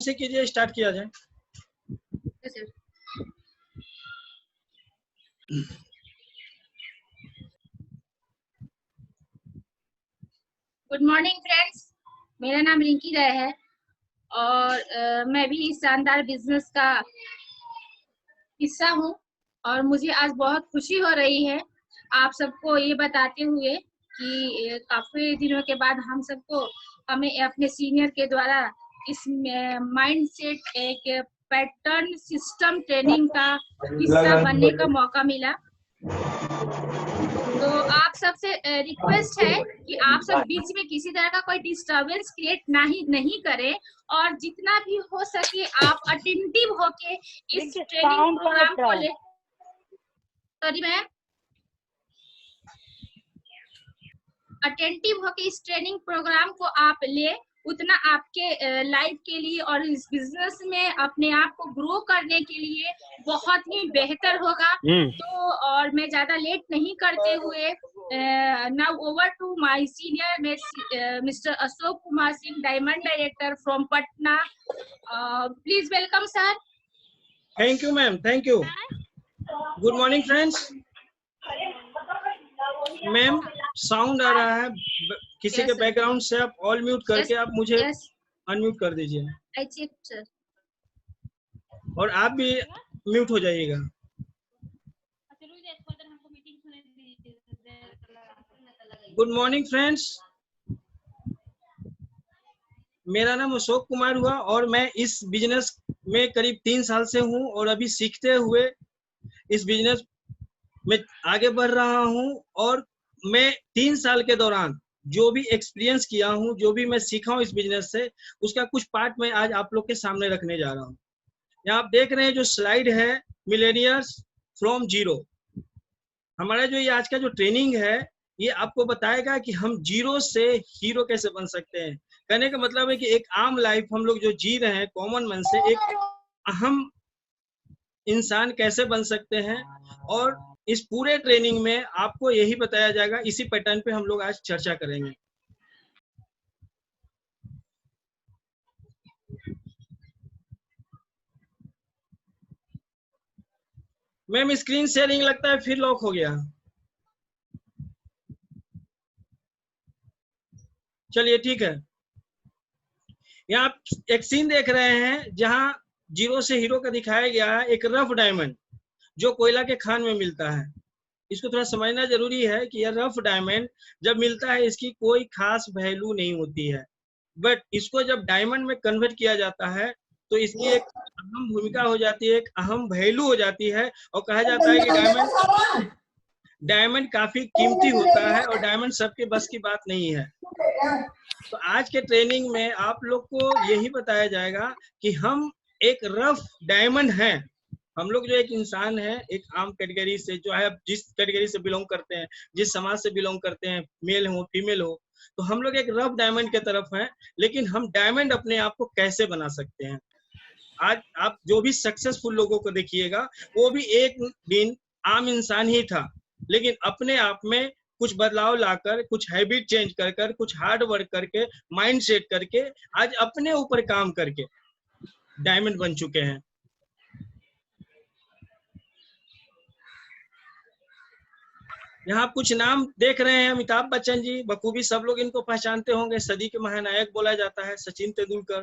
से कीजिए, स्टार्ट किया जाए। गुड मॉर्निंग फ्रेंड्स, मेरा नाम रिंकी राय है और मैं भी इस शानदार बिजनेस का हिस्सा हूँ और मुझे आज बहुत खुशी हो रही है आप सबको ये बताते हुए कि काफी दिनों के बाद हमें अपने सीनियर के द्वारा इस माइंडसेट एक पैटर्न सिस्टम ट्रेनिंग का हिस्सा बनने का मौका मिला। तो आप सबसे रिक्वेस्ट है कि आप सब बीच में किसी तरह का कोई डिस्टरबेंस क्रिएट नहीं करें और जितना भी हो सके आप अटेंटिव होके इस ट्रेनिंग प्रोग्राम को ले। सॉरी मैम, अटेंटिव होके इस ट्रेनिंग प्रोग्राम को आप ले, उतना आपके लाइफ के लिए और इस बिजनेस में अपने आप को ग्रो करने के लिए बहुत ही बेहतर होगा। तो और मैं ज्यादा लेट नहीं करते हुए now over to my senior mister Ashok Kumar Singh, diamond director from Patna. Please welcome sir. Thank you ma'am, thank you. Good morning friends. Ma'am sound आ रहा है किसी के बैकग्राउंड से, आप ऑल म्यूट करके आप मुझे अनम्यूट कर दीजिए। I check sir. और आप भी म्यूट हो जाइएगा। गुड मॉर्निंग फ्रेंड्स, मेरा नाम अशोक कुमार हुआ और मैं इस बिजनेस में करीब 3 साल से हूं और अभी सीखते हुए इस बिजनेस में आगे बढ़ रहा हूं। और मैं 3 साल के दौरान जो भी एक्सपीरियंस किया हूं, जो भी मैं सीखा हूं इस बिजनेस से, उसका कुछ पार्ट मैं आज आप लोग के सामने रखने जा रहा हूं। यहाँ आप देख रहे हैं जो स्लाइड है, मिलेनियर्स फ्रॉम जीरो। हमारा जो ये आज का जो ट्रेनिंग है, ये आपको बताएगा कि हम जीरो से हीरो कैसे बन सकते हैं। कहने का मतलब है कि एक आम लाइफ हम लोग जो जी रहे हैं, कॉमन मैन से एक अहम इंसान कैसे बन सकते हैं। और इस पूरे ट्रेनिंग में आपको यही बताया जाएगा। इसी पैटर्न पे हम लोग आज चर्चा करेंगे। मैम स्क्रीन शेयरिंग लगता है फिर लॉक हो गया। चलिए ठीक है। यहाँ आप एक सीन देख रहे हैं जहां जीरो से हीरो का दिखाया गया है। एक रफ डायमंड जो कोयला के खान में मिलता है। इसको थोड़ा समझना जरूरी है कि यह रफ डायमंड जब मिलता है इसकी कोई खास वैल्यू नहीं होती है, बट इसको जब डायमंड में कन्वर्ट किया जाता है तो इसकी एक अहम भूमिका हो जाती है, एक अहम वैल्यू हो जाती है। और कहा जाता है कि डायमंड काफी कीमती होता है और डायमंड सबके बस की बात नहीं है। तो आज के ट्रेनिंग में आप लोग को यही बताया जाएगा कि हम एक रफ डायमंड हैं। हम लोग जो एक इंसान है, एक आम कैटेगरी से, जो है जिस कैटेगरी से बिलोंग करते हैं, जिस समाज से बिलोंग करते हैं, मेल हो फीमेल हो, तो हम लोग एक रफ डायमंड की तरफ हैं। लेकिन हम डायमंड अपने आप को कैसे बना सकते हैं। आज आप जो भी सक्सेसफुल लोगों को देखिएगा, वो भी एक दिन आम इंसान ही था, लेकिन अपने आप में कुछ बदलाव लाकर, कुछ हैबिट चेंज कर कर, कुछ हार्ड वर्क करके, माइंड सेट करके, आज अपने ऊपर काम करके डायमंड बन चुके हैं। यहाँ आप कुछ नाम देख रहे हैं। अमिताभ बच्चन जी, बखूबी सब लोग इनको पहचानते होंगे। सदी के महानायक बोला जाता है। सचिन तेंदुलकर,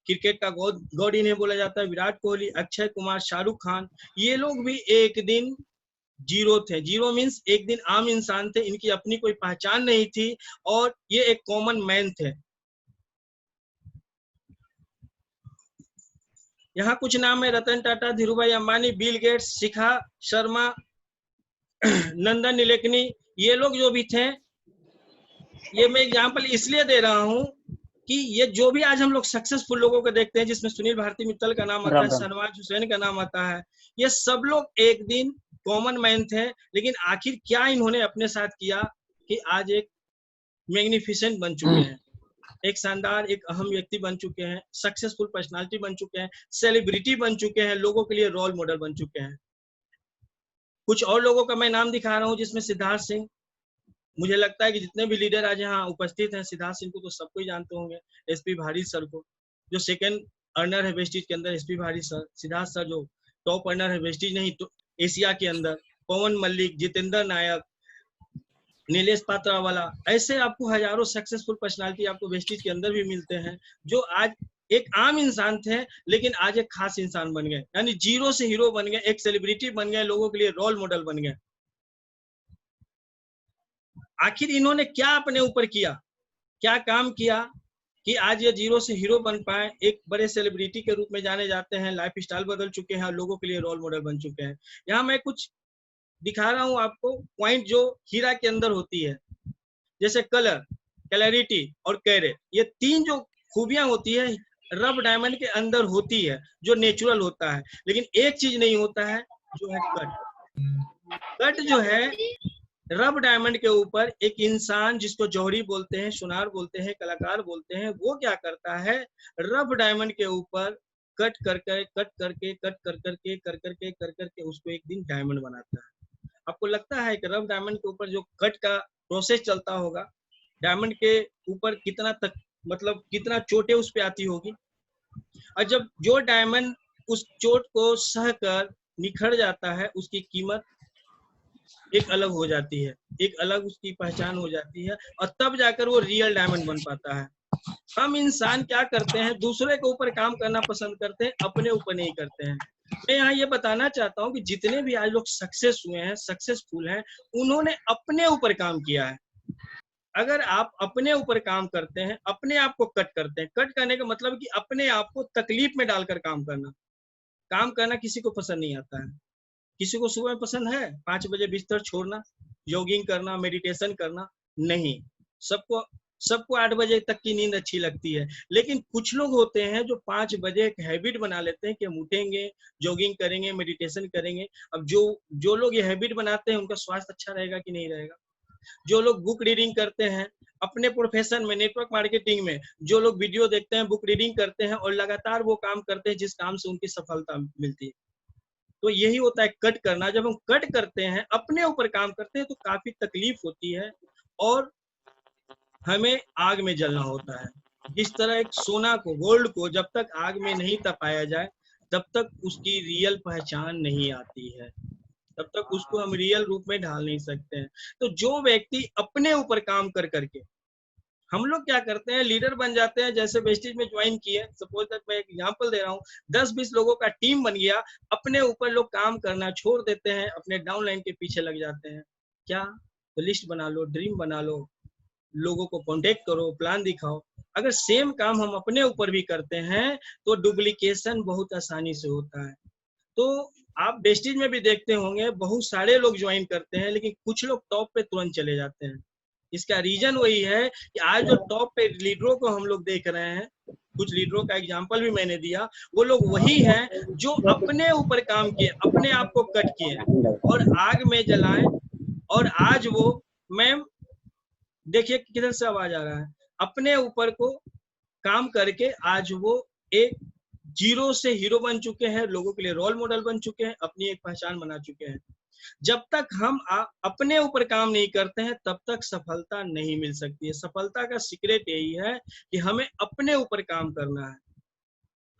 क्रिकेट का गॉड इन्हें बोला जाता है। विराट कोहली, अक्षय कुमार, शाहरुख खान, ये लोग भी एक दिन जीरो थे। जीरो मीन्स एक दिन आम इंसान थे, इनकी अपनी कोई पहचान नहीं थी और ये एक कॉमन मैन थे। यहाँ कुछ नाम है। रतन टाटा, धीरूभाई अंबानी, बिल गेट्स, शिखा शर्मा, नंदन नीलेकनी, ये लोग जो भी थे, ये मैं एग्जाम्पल इसलिए दे रहा हूँ कि ये जो भी आज हम लोग सक्सेसफुल लोगों को देखते हैं, जिसमें सुनील भारती मित्तल का नाम आता है, शहनवाज हुसैन का नाम आता है, ये सब लोग एक दिन कॉमन मैन थे। लेकिन आखिर क्या इन्होंने अपने साथ किया कि आज एक मैग्निफिसेंट बन चुके हैं, एक शानदार, एक अहम व्यक्ति बन चुके हैं, सक्सेसफुल पर्सनालिटी बन चुके हैं, सेलिब्रिटी बन चुके हैं, लोगों के लिए रोल मॉडल बन चुके हैं। कुछ और लोगों का मैं नाम दिखा रहा हूँ, जिसमें सिद्धार्थ सिंह। मुझे लगता है कि जितने भी लीडर आज यहाँ उपस्थित हैं, सिद्धार्थ सिंह को तो सबको ही जानते होंगे। एसपी भारी सर को, जो सेकंड अर्नर है वेस्टेज के अंदर, एसपी भारी सर, सिद्धार्थ सर जो टॉप अर्नर है वेस्टेज नहीं तो एशिया के अंदर, पवन मल्लिक, जितेंद्र नायक, नीलेश पात्रावाला, ऐसे आपको हजारों सक्सेसफुल पर्सनालिटी आपको वेस्टेज के अंदर भी मिलते हैं, जो आज एक आम इंसान थे लेकिन आज एक खास इंसान बन गए, यानी जीरो से हीरो बन गए, एक सेलिब्रिटी बन गए, लोगों के लिए रोल मॉडल बन गए। आखिर इन्होंने क्या अपने ऊपर किया, क्या काम किया कि आज ये जीरो से हीरो बन पाए, एक बड़े सेलिब्रिटी के रूप में जाने जाते हैं, लाइफ स्टाइल बदल चुके हैं, लोगों के लिए रोल मॉडल बन चुके हैं। यहाँ मैं कुछ दिखा रहा हूँ आपको पॉइंट जो हीरा के अंदर होती है, जैसे कलर, क्लैरिटी और कैरेट, ये तीन जो खूबियां होती है रफ डायमंड के अंदर होती है, जो नेचुरल होता है। लेकिन एक चीज नहीं होता है, जो है कट। कट जो है रफ डायमंड के ऊपर, एक इंसान जिसको जौहरी बोलते हैं, सुनार बोलते हैं, कलाकार बोलते हैं, वो क्या करता है, रफ डायमंड के ऊपर कट करके उसको एक दिन डायमंड बनाता है। आपको लगता है कि रफ डायमंड के ऊपर जो कट का प्रोसेस चलता होगा, डायमंड के ऊपर कितना तक, मतलब कितना चोटें उस पे आती होगी, और जब जो डायमंड उस चोट को सहकर निखर जाता है, उसकी कीमत एक अलग हो जाती है, एक अलग उसकी पहचान हो जाती है, और तब जाकर वो रियल डायमंड बन पाता है। हम इंसान क्या करते हैं, दूसरे के ऊपर काम करना पसंद करते हैं, अपने ऊपर नहीं करते हैं। मैं यहाँ ये बताना चाहता हूँ कि जितने भी आज लोग सक्सेस हुए हैं, सक्सेसफुल हैं, उन्होंने अपने ऊपर काम किया है। अगर आप अपने ऊपर काम करते हैं, अपने आप को कट करते हैं, कट करने का मतलब कि अपने आप को तकलीफ में डालकर काम करना। काम करना किसी को पसंद नहीं आता है। किसी को सुबह में पसंद है 5 बजे बिस्तर छोड़ना, जॉगिंग करना, मेडिटेशन करना? नहीं, सबको 8 बजे तक की नींद अच्छी लगती है। लेकिन कुछ लोग होते हैं जो 5 बजे एक हैबिट बना लेते हैं कि हम उठेंगे, जॉगिंग करेंगे, मेडिटेशन करेंगे। अब जो लोग ये हैबिट बनाते हैं, उनका स्वास्थ्य अच्छा रहेगा कि नहीं रहेगा? जो लोग बुक रीडिंग करते हैं अपने प्रोफेशन में, नेटवर्क मार्केटिंग में, जो लोग वीडियो देखते हैं, बुक रीडिंग करते हैं और लगातार वो काम करते हैं जिस काम से उनकी सफलता मिलती है, तो यही होता है कट करना। जब हम कट करते हैं, अपने ऊपर काम करते हैं, तो काफी तकलीफ होती है और हमें आग में जलना होता है। जिस तरह एक सोना को, गोल्ड को जब तक आग में नहीं तपाया जाए, तब तक उसकी रियल पहचान नहीं आती है, तब तक उसको हम रियल रूप में ढाल नहीं सकते हैं। तो जो व्यक्ति अपने ऊपर काम कर करके, हम लोग क्या करते हैं, लीडर बन जाते हैं। जैसे वेस्टेज में ज्वाइन किए, सपोज दैट मैं एक एग्जांपल दे रहा हूँ, 10-20 लोगों का टीम बन गया, अपने ऊपर लोग काम करना छोड़ देते हैं, अपने डाउनलाइन के पीछे लग जाते हैं। क्या? तो लिस्ट बना लो, ड्रीम बना लो, लोगों को कॉन्टेक्ट करो, प्लान दिखाओ। अगर सेम काम हम अपने ऊपर भी करते हैं तो डुप्लीकेशन बहुत आसानी से होता है। तो आप वेस्टेज में भी देखते होंगे, बहुत सारे लोग ज्वाइन करते हैं, लेकिन कुछ लोग टॉप पे तुरंत चले जाते हैं। इसका रीजन वही है कि आज जो टॉप पे लीडरों को हम लोग देख रहे हैं, कुछ लीडरों का एग्जांपल भी मैंने दिया, वो लोग वही हैं जो अपने ऊपर काम किए, अपने आप को कट किए और आग में जलाएं, और आज वो, मैम देखिए किधर से आवाज आ रहा है, अपने ऊपर को काम करके आज वो एक जीरो से हीरो बन चुके हैं, लोगों के लिए रोल मॉडल बन चुके हैं, अपनी एक पहचान बना चुके हैं। जब तक हम अपने ऊपर काम नहीं करते हैं, तब तक सफलता नहीं मिल सकती है। सफलता का सीक्रेट यही है कि हमें अपने ऊपर काम करना है।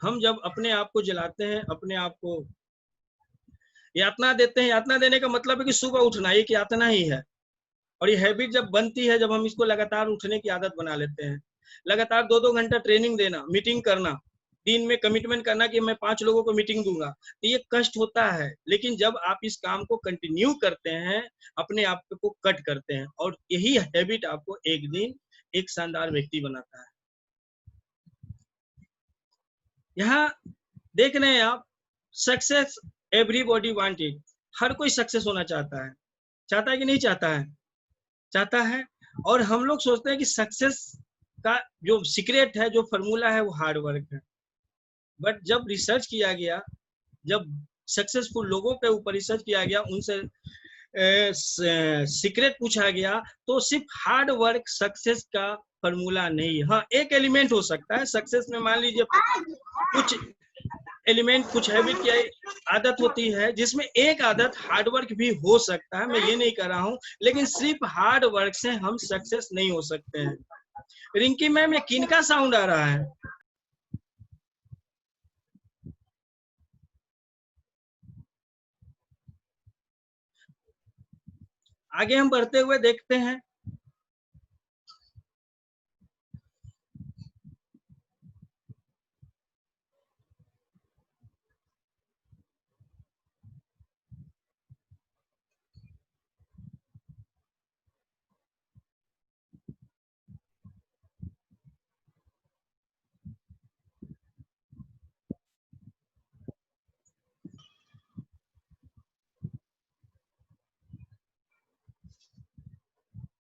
हम जब अपने आप को जलाते हैं, अपने आप को यातना देते हैं, यातना देने का मतलब है कि सुबह उठना, एक यातना ही है। और ये हैबिट जब बनती है, जब हम इसको लगातार उठने की आदत बना लेते हैं, लगातार 2-2 घंटा ट्रेनिंग देना, मीटिंग करना, दिन में कमिटमेंट करना कि मैं 5 लोगों को मीटिंग दूंगा, तो ये कष्ट होता है। लेकिन जब आप इस काम को कंटिन्यू करते हैं, अपने आप को कट करते हैं, और यही हैबिट आपको एक दिन एक शानदार व्यक्ति बनाता है। यहाँ देख रहे हैं आप, सक्सेस एवरीबॉडी वांट इट। हर कोई सक्सेस होना चाहता है कि नहीं चाहता है? चाहता है। और हम लोग सोचते हैं कि सक्सेस का जो सीक्रेट है, जो फॉर्मूला है, वो हार्ड वर्क है। बट जब रिसर्च किया गया, जब सक्सेसफुल लोगों के ऊपर रिसर्च किया गया, उनसे सीक्रेट पूछा गया, तो सिर्फ हार्ड वर्क सक्सेस का फॉर्मूला नहीं। हाँ, एक एलिमेंट हो सकता है सक्सेस में, मान लीजिए कुछ एलिमेंट, कुछ हैबिट की आदत होती है जिसमें एक आदत हार्ड वर्क भी हो सकता है, मैं ये नहीं कर रहा हूँ, लेकिन सिर्फ हार्ड वर्क से हम सक्सेस नहीं हो सकते हैं। रिंकी मैम, ये किनका साउंड आ रहा है? आगे हम बढ़ते हुए देखते हैं।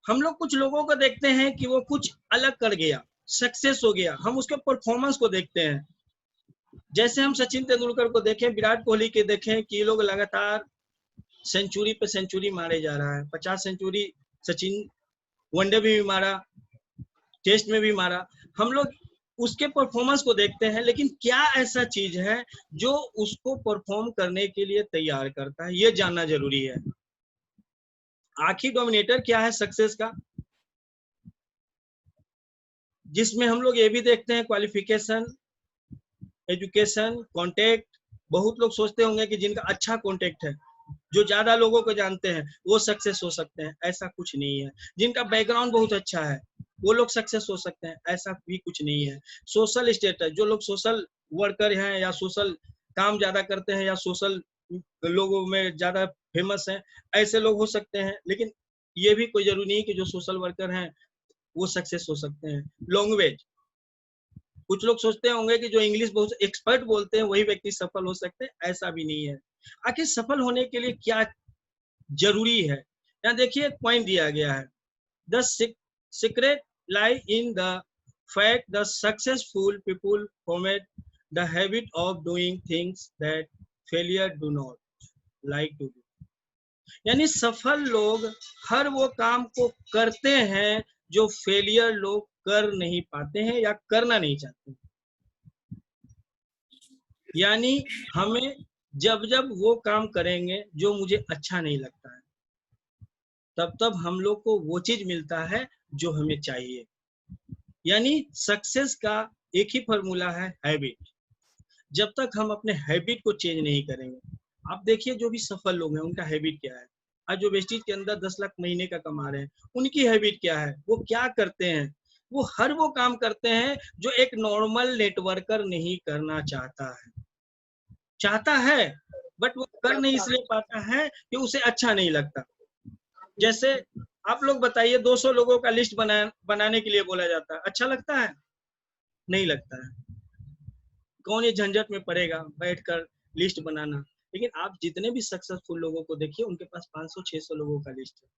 हम लोग कुछ लोगों को देखते हैं कि वो कुछ अलग कर गया, सक्सेस हो गया, हम उसके परफॉर्मेंस को देखते हैं। जैसे हम सचिन तेंदुलकर को देखें, विराट कोहली के देखें कि ये लोग लगातार सेंचुरी पे सेंचुरी मारे जा रहा है। 50 सेंचुरी सचिन वनडे में भी मारा, टेस्ट में भी मारा। हम लोग उसके परफॉर्मेंस को देखते हैं, लेकिन क्या ऐसा चीज है जो उसको परफॉर्म करने के लिए तैयार करता है, ये जानना जरूरी है। आखिर डोमिनेटर क्या है सक्सेस का, जिसमें हम लोग ये भी देखते हैं क्वालिफिकेशन, एजुकेशन, कॉन्टेक्ट। बहुत लोग सोचते होंगे कि जिनका अच्छा कॉन्टेक्ट है, जो ज्यादा लोगों को जानते हैं, वो सक्सेस हो सकते हैं। ऐसा कुछ नहीं है। जिनका बैकग्राउंड बहुत अच्छा है, वो लोग सक्सेस हो सकते हैं। ऐसा भी कुछ नहीं है। सोशल स्टेटस, जो लोग सोशल वर्कर हैं या सोशल काम ज्यादा करते हैं या सोशल लोगों में ज्यादा फेमस हैं, ऐसे लोग हो सकते हैं। लेकिन ये भी कोई जरूरी नहीं कि जो सोशल वर्कर हैं वो सक्सेस हो सकते हैं। लैंग्वेज, कुछ लोग सोचते होंगे कि जो इंग्लिश बहुत एक्सपर्ट बोलते हैं वही व्यक्ति सफल हो सकते हैं। ऐसा भी नहीं है। आखिर सफल होने के लिए क्या जरूरी है, यहाँ देखिए एक पॉइंट दिया गया है। The secret lie in the fact the successful people format the habit of doing things that failure do not like to do. यानी सफल लोग हर वो काम को करते हैं जो फेलियर लोग कर नहीं पाते हैं या करना नहीं चाहते। यानी हमें जब जब वो काम करेंगे जो मुझे अच्छा नहीं लगता है, तब तब हम लोग को वो चीज मिलता है जो हमें चाहिए। यानी सक्सेस का एक ही फॉर्मूला है, हैबिट। जब तक हम अपने हैबिट को चेंज नहीं करेंगे, आप देखिए जो भी सफल लोग हैं उनका हैबिट क्या है। आज जो वेस्टिज के अंदर 10 लाख महीने का कमा रहे हैं, उनकी हैबिट क्या है, वो क्या करते हैं। वो हर वो काम करते हैं जो एक नॉर्मल नेटवर्कर नहीं करना चाहता है, बट वो कर नहीं इसलिए पाता है कि उसे अच्छा नहीं लगता। जैसे आप लोग बताइए, 200 लोगों का लिस्ट बनाने के लिए बोला जाता है, अच्छा लगता है? नहीं लगता है। कौन ये झंझट में पड़ेगा बैठकर लिस्ट बनाना। लेकिन आप जितने भी सक्सेसफुल लोगों को देखिए, उनके पास 500-600 लोगों का लिस्ट है।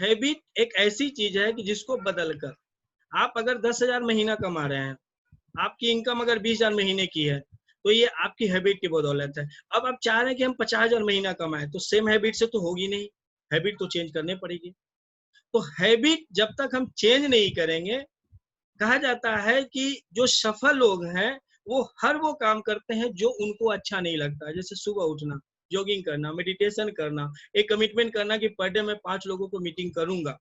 हैबिट एक ऐसी चीज है कि जिसको बदलकर आप अगर 10,000 महीना कमा रहे हैं, आपकी इनकम अगर 20,000 महीने की है, तो ये आपकी हैबिट की बदौलत है। अब आप चाह रहे हैं कि हम 50,000 महीना कमाएं, तो सेम हैबिट से तो होगी नहीं, हैबिट तो चेंज करनी पड़ेगी। तो हैबिट जब तक हम चेंज नहीं करेंगे, कहा जाता है कि जो सफल लोग हैं वो हर वो काम करते हैं जो उनको अच्छा नहीं लगता। जैसे सुबह उठना, जॉगिंग करना, मेडिटेशन करना, एक कमिटमेंट करना कि पर डे मैं 5 लोगों को मीटिंग करूंगा,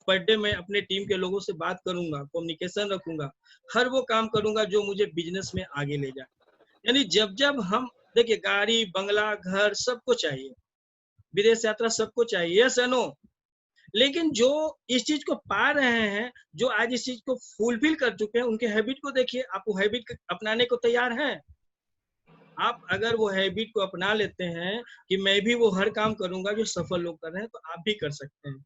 पर डे मैं अपने टीम के लोगों से बात करूंगा, कम्युनिकेशन रखूंगा, हर वो काम करूंगा जो मुझे बिजनेस में आगे ले जाए। यानी जब जब हम देखिए, गाड़ी बंगला घर सबको चाहिए, विदेश यात्रा सबको चाहिए, यस नो। लेकिन जो इस चीज को पा रहे हैं, जो आज इस चीज को फुलफिल कर चुके हैं, उनके हैबिट को देखिए। आप वो हैबिट अपनाने को तैयार हैं? आप अगर वो हैबिट को अपना लेते हैं कि मैं भी वो हर काम करूंगा जो सफल लोग कर रहे हैं, तो आप भी कर सकते हैं।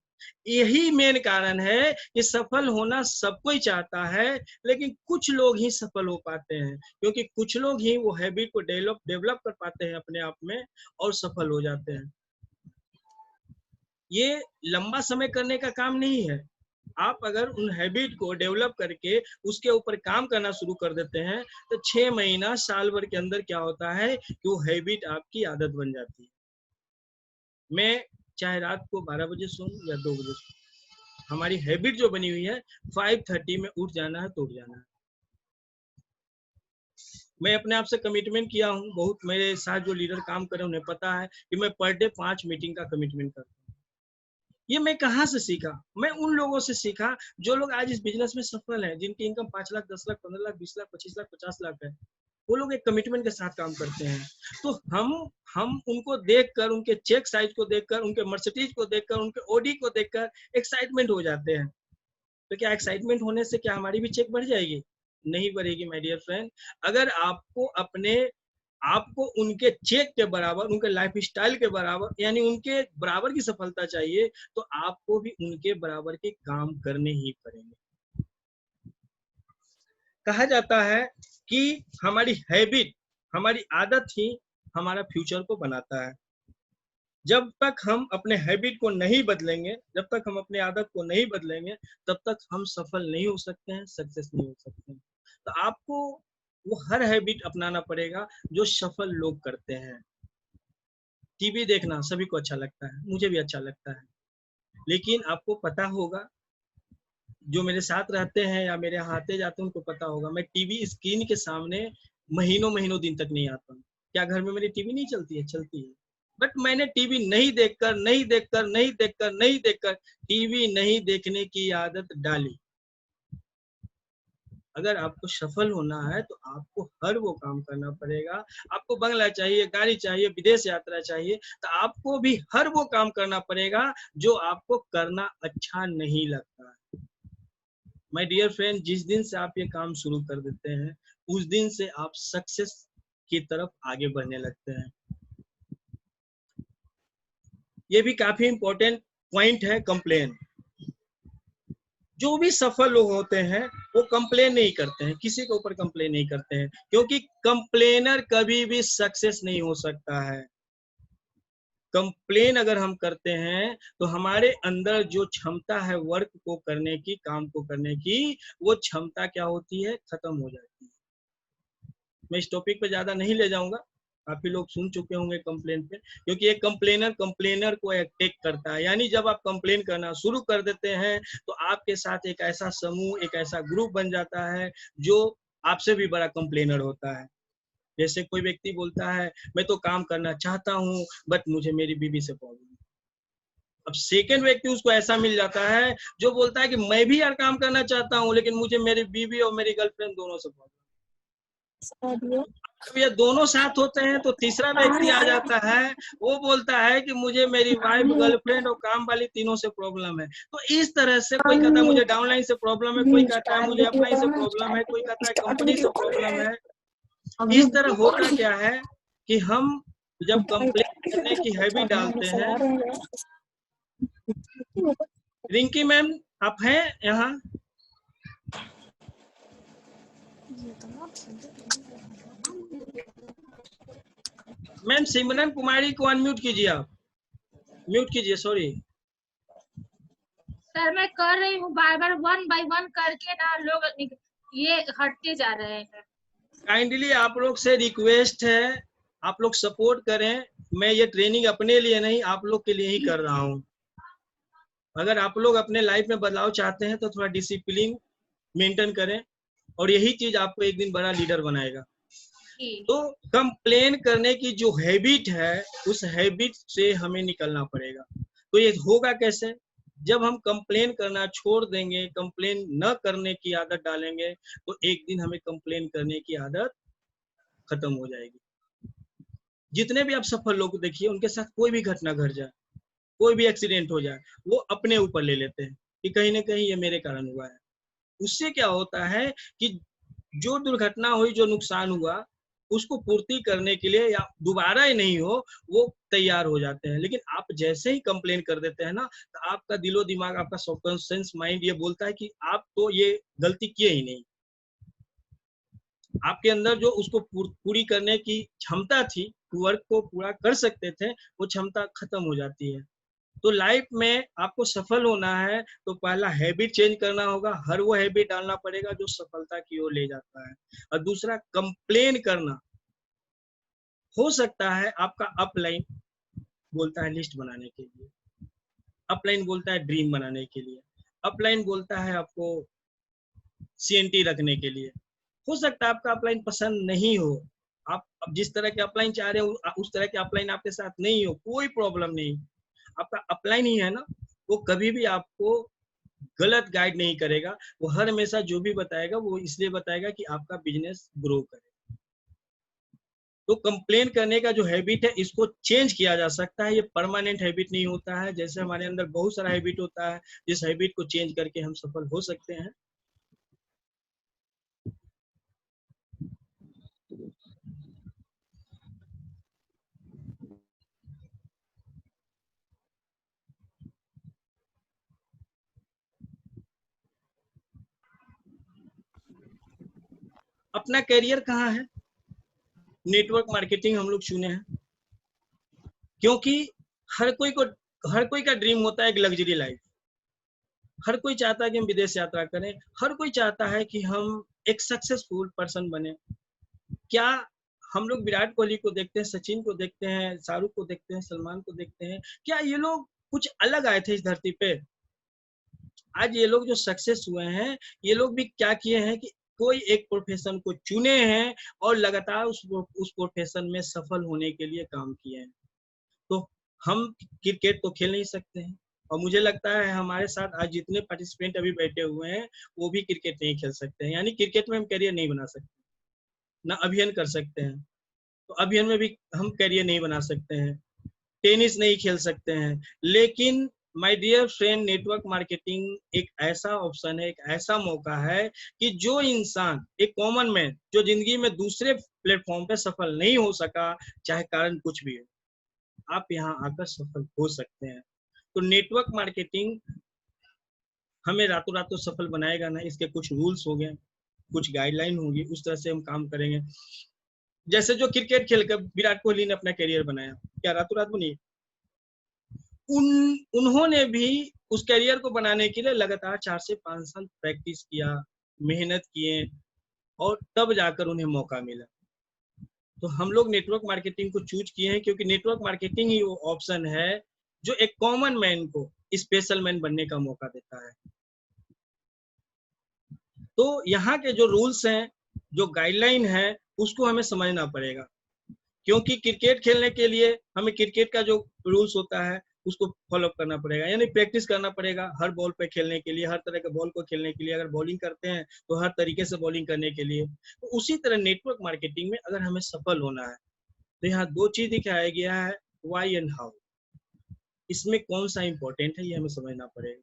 यही मेन कारण है कि सफल होना सब कोई चाहता है, लेकिन कुछ लोग ही सफल हो पाते हैं, क्योंकि कुछ लोग ही वो हैबिट को डेवलप कर पाते हैं अपने आप में और सफल हो जाते हैं। ये लंबा समय करने का काम नहीं है। आप अगर उन हैबिट को डेवलप करके उसके ऊपर काम करना शुरू कर देते हैं, तो 6 महीना साल भर के अंदर क्या होता है कि वो हैबिट आपकी आदत बन जाती है। मैं चाहे रात को 12 बजे सोऊं या 2 बजे सोऊं, हमारी हैबिट जो बनी हुई है 5:30 में उठ जाना है तो उठ जाना है। मैं अपने आप से कमिटमेंट किया हूँ, बहुत मेरे साथ जो लीडर काम कर रहे हैं उन्हें पता है कि मैं पर डे 5 मीटिंग का कमिटमेंट करता हूँ। ये मैं कहाँ से सीखा? मैं उन लोगों से सीखा जो लोग आज इस बिजनेस में सफल हैं, जिनकी इनकम 5 लाख, 10 लाख, 15 लाख, 20 लाख, 25 लाख, 50 लाख है। वो लोग एक कमिटमेंट के साथ काम करते हैं। तो हम उनको देखकर, उनके चेक साइज को देखकर, उनके मर्सिडीज को देखकर, उनके ऑडी को देखकर एक्साइटमेंट हो जाते हैं। तो क्या एक्साइटमेंट होने से क्या हमारी भी चेक बढ़ जाएगी? नहीं बढ़ेगी माय डियर फ्रेंड। अगर आपको उनके चेक के बराबर, उनके लाइफस्टाइल के बराबर, यानी उनके बराबर की सफलता चाहिए, तो आपको भी उनके बराबर के काम करने ही पड़ेंगे। कहा जाता है कि हमारी हैबिट, हमारी आदत ही हमारा फ्यूचर को बनाता है। जब तक हम अपने हैबिट को नहीं बदलेंगे, जब तक हम अपने आदत को नहीं बदलेंगे, तब तक हम सफल नहीं हो सकते हैं, सक्सेस नहीं हो सकते हैं। तो आपको वो हर हैबिट अपनाना पड़ेगा जो सफल लोग करते हैं। टीवी देखना सभी को अच्छा लगता है, मुझे भी अच्छा लगता है, लेकिन आपको पता होगा, जो मेरे साथ रहते हैं या मेरे यहाँ आते जाते हैं उनको पता होगा, मैं टीवी स्क्रीन के सामने महीनों महीनों दिन तक नहीं आता हूँ। क्या घर में मेरी टीवी नहीं चलती है? चलती है। बट मैंने टीवी नहीं देखकर टीवी नहीं देखने की आदत डाली। अगर आपको सफल होना है तो आपको हर वो काम करना पड़ेगा। आपको बंगला चाहिए, गाड़ी चाहिए, विदेश यात्रा चाहिए, तो आपको भी हर वो काम करना पड़ेगा जो आपको करना अच्छा नहीं लगता है। माय डियर फ्रेंड, जिस दिन से आप ये काम शुरू कर देते हैं, उस दिन से आप सक्सेस की तरफ आगे बढ़ने लगते हैं। ये भी काफी इंपॉर्टेंट पॉइंट है, कंप्लेन। जो भी सफल लोग होते हैं वो कंप्लेन नहीं करते हैं, किसी के ऊपर कंप्लेन नहीं करते हैं, क्योंकि कंप्लेनर कभी भी सक्सेस नहीं हो सकता है। कंप्लेन अगर हम करते हैं तो हमारे अंदर जो क्षमता है वर्क को करने की, काम को करने की, वो क्षमता क्या होती है? खत्म हो जाती है। मैं इस टॉपिक पे ज्यादा नहीं ले जाऊंगा, काफी लोग सुन चुके होंगे कंप्लेन पे, क्योंकि एक कंप्लेनर को अटैक करता है। यानी जब आप कंप्लेन करना शुरू कर देते हैं तो आपके साथ एक ऐसा समूह, एक ऐसा ग्रुप बन जाता है जो आपसे भी बड़ा कंप्लेनर होता है। जैसे कोई व्यक्ति बोलता है मैं तो काम करना चाहता हूँ बट मुझे मेरी बीवी से प्रॉब्लम। अब सेकंड व्यक्ति उसको ऐसा मिल जाता है जो बोलता है कि मैं भी यार काम करना चाहता हूँ लेकिन मुझे मेरी बीवी और मेरी गर्लफ्रेंड दोनों से प्रॉब्लम। जब ये दोनों साथ होते हैं तो तीसरा व्यक्ति आ जाता है, वो बोलता है कि मुझे मेरी वाइफ, गर्लफ्रेंड और काम वाली तीनों से प्रॉब्लम है। तो इस तरह से कोई कहता है मुझे डाउनलाइन से प्रॉब्लम है, कोई कहता है मुझे अपलाइन से प्रॉब्लम है, कोई कहता है कंपनी से प्रॉब्लम है। इस तरह होता क्या है कि हम जब कंप्लेन करने की हैबिट डालते हैं। रिंकी मैम आप हैं यहाँ? मैम सिमरन कुमारी को अनम्यूट कीजिए, आप म्यूट कीजिए, सॉरी। सर मैं कर रही हूँ, बार बार 1 बाय 1 करके ना लोग ये हटते जा रहे हैं। काइंडली आप लोग से रिक्वेस्ट है, आप लोग सपोर्ट करें। मैं ये ट्रेनिंग अपने लिए नहीं, आप लोग के लिए ही कर रहा हूँ। अगर आप लोग अपने लाइफ में बदलाव चाहते हैं तो थोड़ा डिसिप्लिन मेंटेन करें, और यही चीज आपको एक दिन बड़ा लीडर बनाएगा। तो कंप्लेन करने की जो हैबिट है, उस हैबिट से हमें निकलना पड़ेगा। तो ये होगा कैसे? जब हम कंप्लेन करना छोड़ देंगे, कंप्लेन न करने की आदत डालेंगे, तो एक दिन हमें कंप्लेन करने की आदत खत्म हो जाएगी। जितने भी आप सफल लोग देखिए, उनके साथ कोई भी घटना घट जाए, कोई भी एक्सीडेंट हो जाए, वो अपने ऊपर ले लेते हैं कि कहीं ना कहीं ये मेरे कारण हुआ है। उससे क्या होता है कि जो दुर्घटना हुई, जो नुकसान हुआ, उसको पूर्ति करने के लिए या दोबारा ही नहीं हो, वो तैयार हो जाते हैं। लेकिन आप जैसे ही कंप्लेन कर देते हैं ना, तो आपका दिलो दिमाग, आपका सबकॉन्शियस माइंड ये बोलता है कि आप तो ये गलती किए ही नहीं। आपके अंदर जो उसको पूरी करने की क्षमता थी, वर्क को पूरा कर सकते थे, वो क्षमता खत्म हो जाती है। तो लाइफ में आपको सफल होना है तो पहला हैबिट चेंज करना होगा, हर वो हैबिट डालना पड़ेगा जो सफलता की ओर ले जाता है। और दूसरा, कंप्लेन करना। हो सकता है आपका अपलाइन बोलता है लिस्ट बनाने के लिए, अपलाइन बोलता है ड्रीम बनाने के लिए, अपलाइन बोलता है आपको CNT रखने के लिए। हो सकता है आपका अपलाइन पसंद नहीं हो, आप अब जिस तरह के अपलाइन चाह रहे हो उस तरह के अपलाइन आपके साथ नहीं हो, कोई प्रॉब्लम नहीं। आपका अपलाइन ही है ना, वो कभी भी आपको गलत गाइड नहीं करेगा। वो हर हमेशा जो भी बताएगा वो इसलिए बताएगा कि आपका बिजनेस ग्रो करे। तो कंप्लेन करने का जो हैबिट है इसको चेंज किया जा सकता है। ये परमानेंट हैबिट नहीं होता है। जैसे हमारे अंदर बहुत सारा हैबिट होता है, जिस हैबिट को चेंज करके हम सफल हो सकते हैं। अपना करियर कहाँ है? नेटवर्क मार्केटिंग हम लोग चुने हैं क्योंकि हर कोई का ड्रीम होता है एक लग्जरी लाइफ। हर कोई चाहता है कि हम विदेश यात्रा करें। हर कोई चाहता है कि हम एक सक्सेसफुल पर्सन बने। क्या हम लोग विराट कोहली को देखते हैं, सचिन को देखते हैं, शाहरुख को देखते हैं, सलमान को देखते हैं, क्या ये लोग कुछ अलग आए थे इस धरती पे? आज ये लोग जो सक्सेस हुए हैं, ये लोग भी क्या किए हैं कि कोई एक प्रोफेशन को चुने हैं और लगातार उस प्रोफेशन में सफल होने के लिए काम किए हैं। तो हम क्रिकेट तो खेल नहीं सकते हैं, और मुझे लगता है हमारे साथ आज जितने पार्टिसिपेंट अभी बैठे हुए हैं वो भी क्रिकेट नहीं खेल सकते हैं। यानी क्रिकेट में हम करियर नहीं बना सकते, ना अभियान कर सकते हैं, तो अभियान में भी हम करियर नहीं बना सकते हैं, टेनिस नहीं खेल सकते हैं। लेकिन my dear friend, network marketing एक ऐसा ऑप्शन है, एक ऐसा मौका है कि जो इंसान, एक कॉमन मैन जो जिंदगी में दूसरे प्लेटफॉर्म पे सफल नहीं हो सका, चाहे कारण कुछ भी हो, आप यहाँ आकर सफल हो सकते हैं। तो नेटवर्क मार्केटिंग हमें रातों रात तो सफल बनाएगा ना, इसके कुछ रूल्स हो गए, कुछ गाइडलाइन होगी, उस तरह से हम काम करेंगे। जैसे जो क्रिकेट खेलकर विराट कोहली ने अपना करियर बनाया, क्या रातों रात बनी? उन्होंने भी उस करियर को बनाने के लिए लगातार 4 से 5 साल प्रैक्टिस किया, मेहनत किए, और तब जाकर उन्हें मौका मिला। तो हम लोग नेटवर्क मार्केटिंग को चूज किए हैं क्योंकि नेटवर्क मार्केटिंग ही वो ऑप्शन है जो एक कॉमन मैन को स्पेशल मैन बनने का मौका देता है। तो यहाँ के जो रूल्स हैं, जो गाइडलाइन है, उसको हमें समझना पड़ेगा, क्योंकि क्रिकेट खेलने के लिए हमें क्रिकेट का जो रूल्स होता है उसको फॉलो करना पड़ेगा। यानी प्रैक्टिस करना पड़ेगा हर बॉल पे खेलने के लिए, हर तरह के बॉल को खेलने के लिए। अगर बॉलिंग करते हैं तो हर तरीके से बॉलिंग करने के लिए। तो उसी तरह नेटवर्क मार्केटिंग में अगर हमें सफल होना है तो यहाँ 2 चीज दिखाया गया है, व्हाई एंड हाउ। इसमें कौन सा इंपॉर्टेंट है ये हमें समझना पड़ेगा,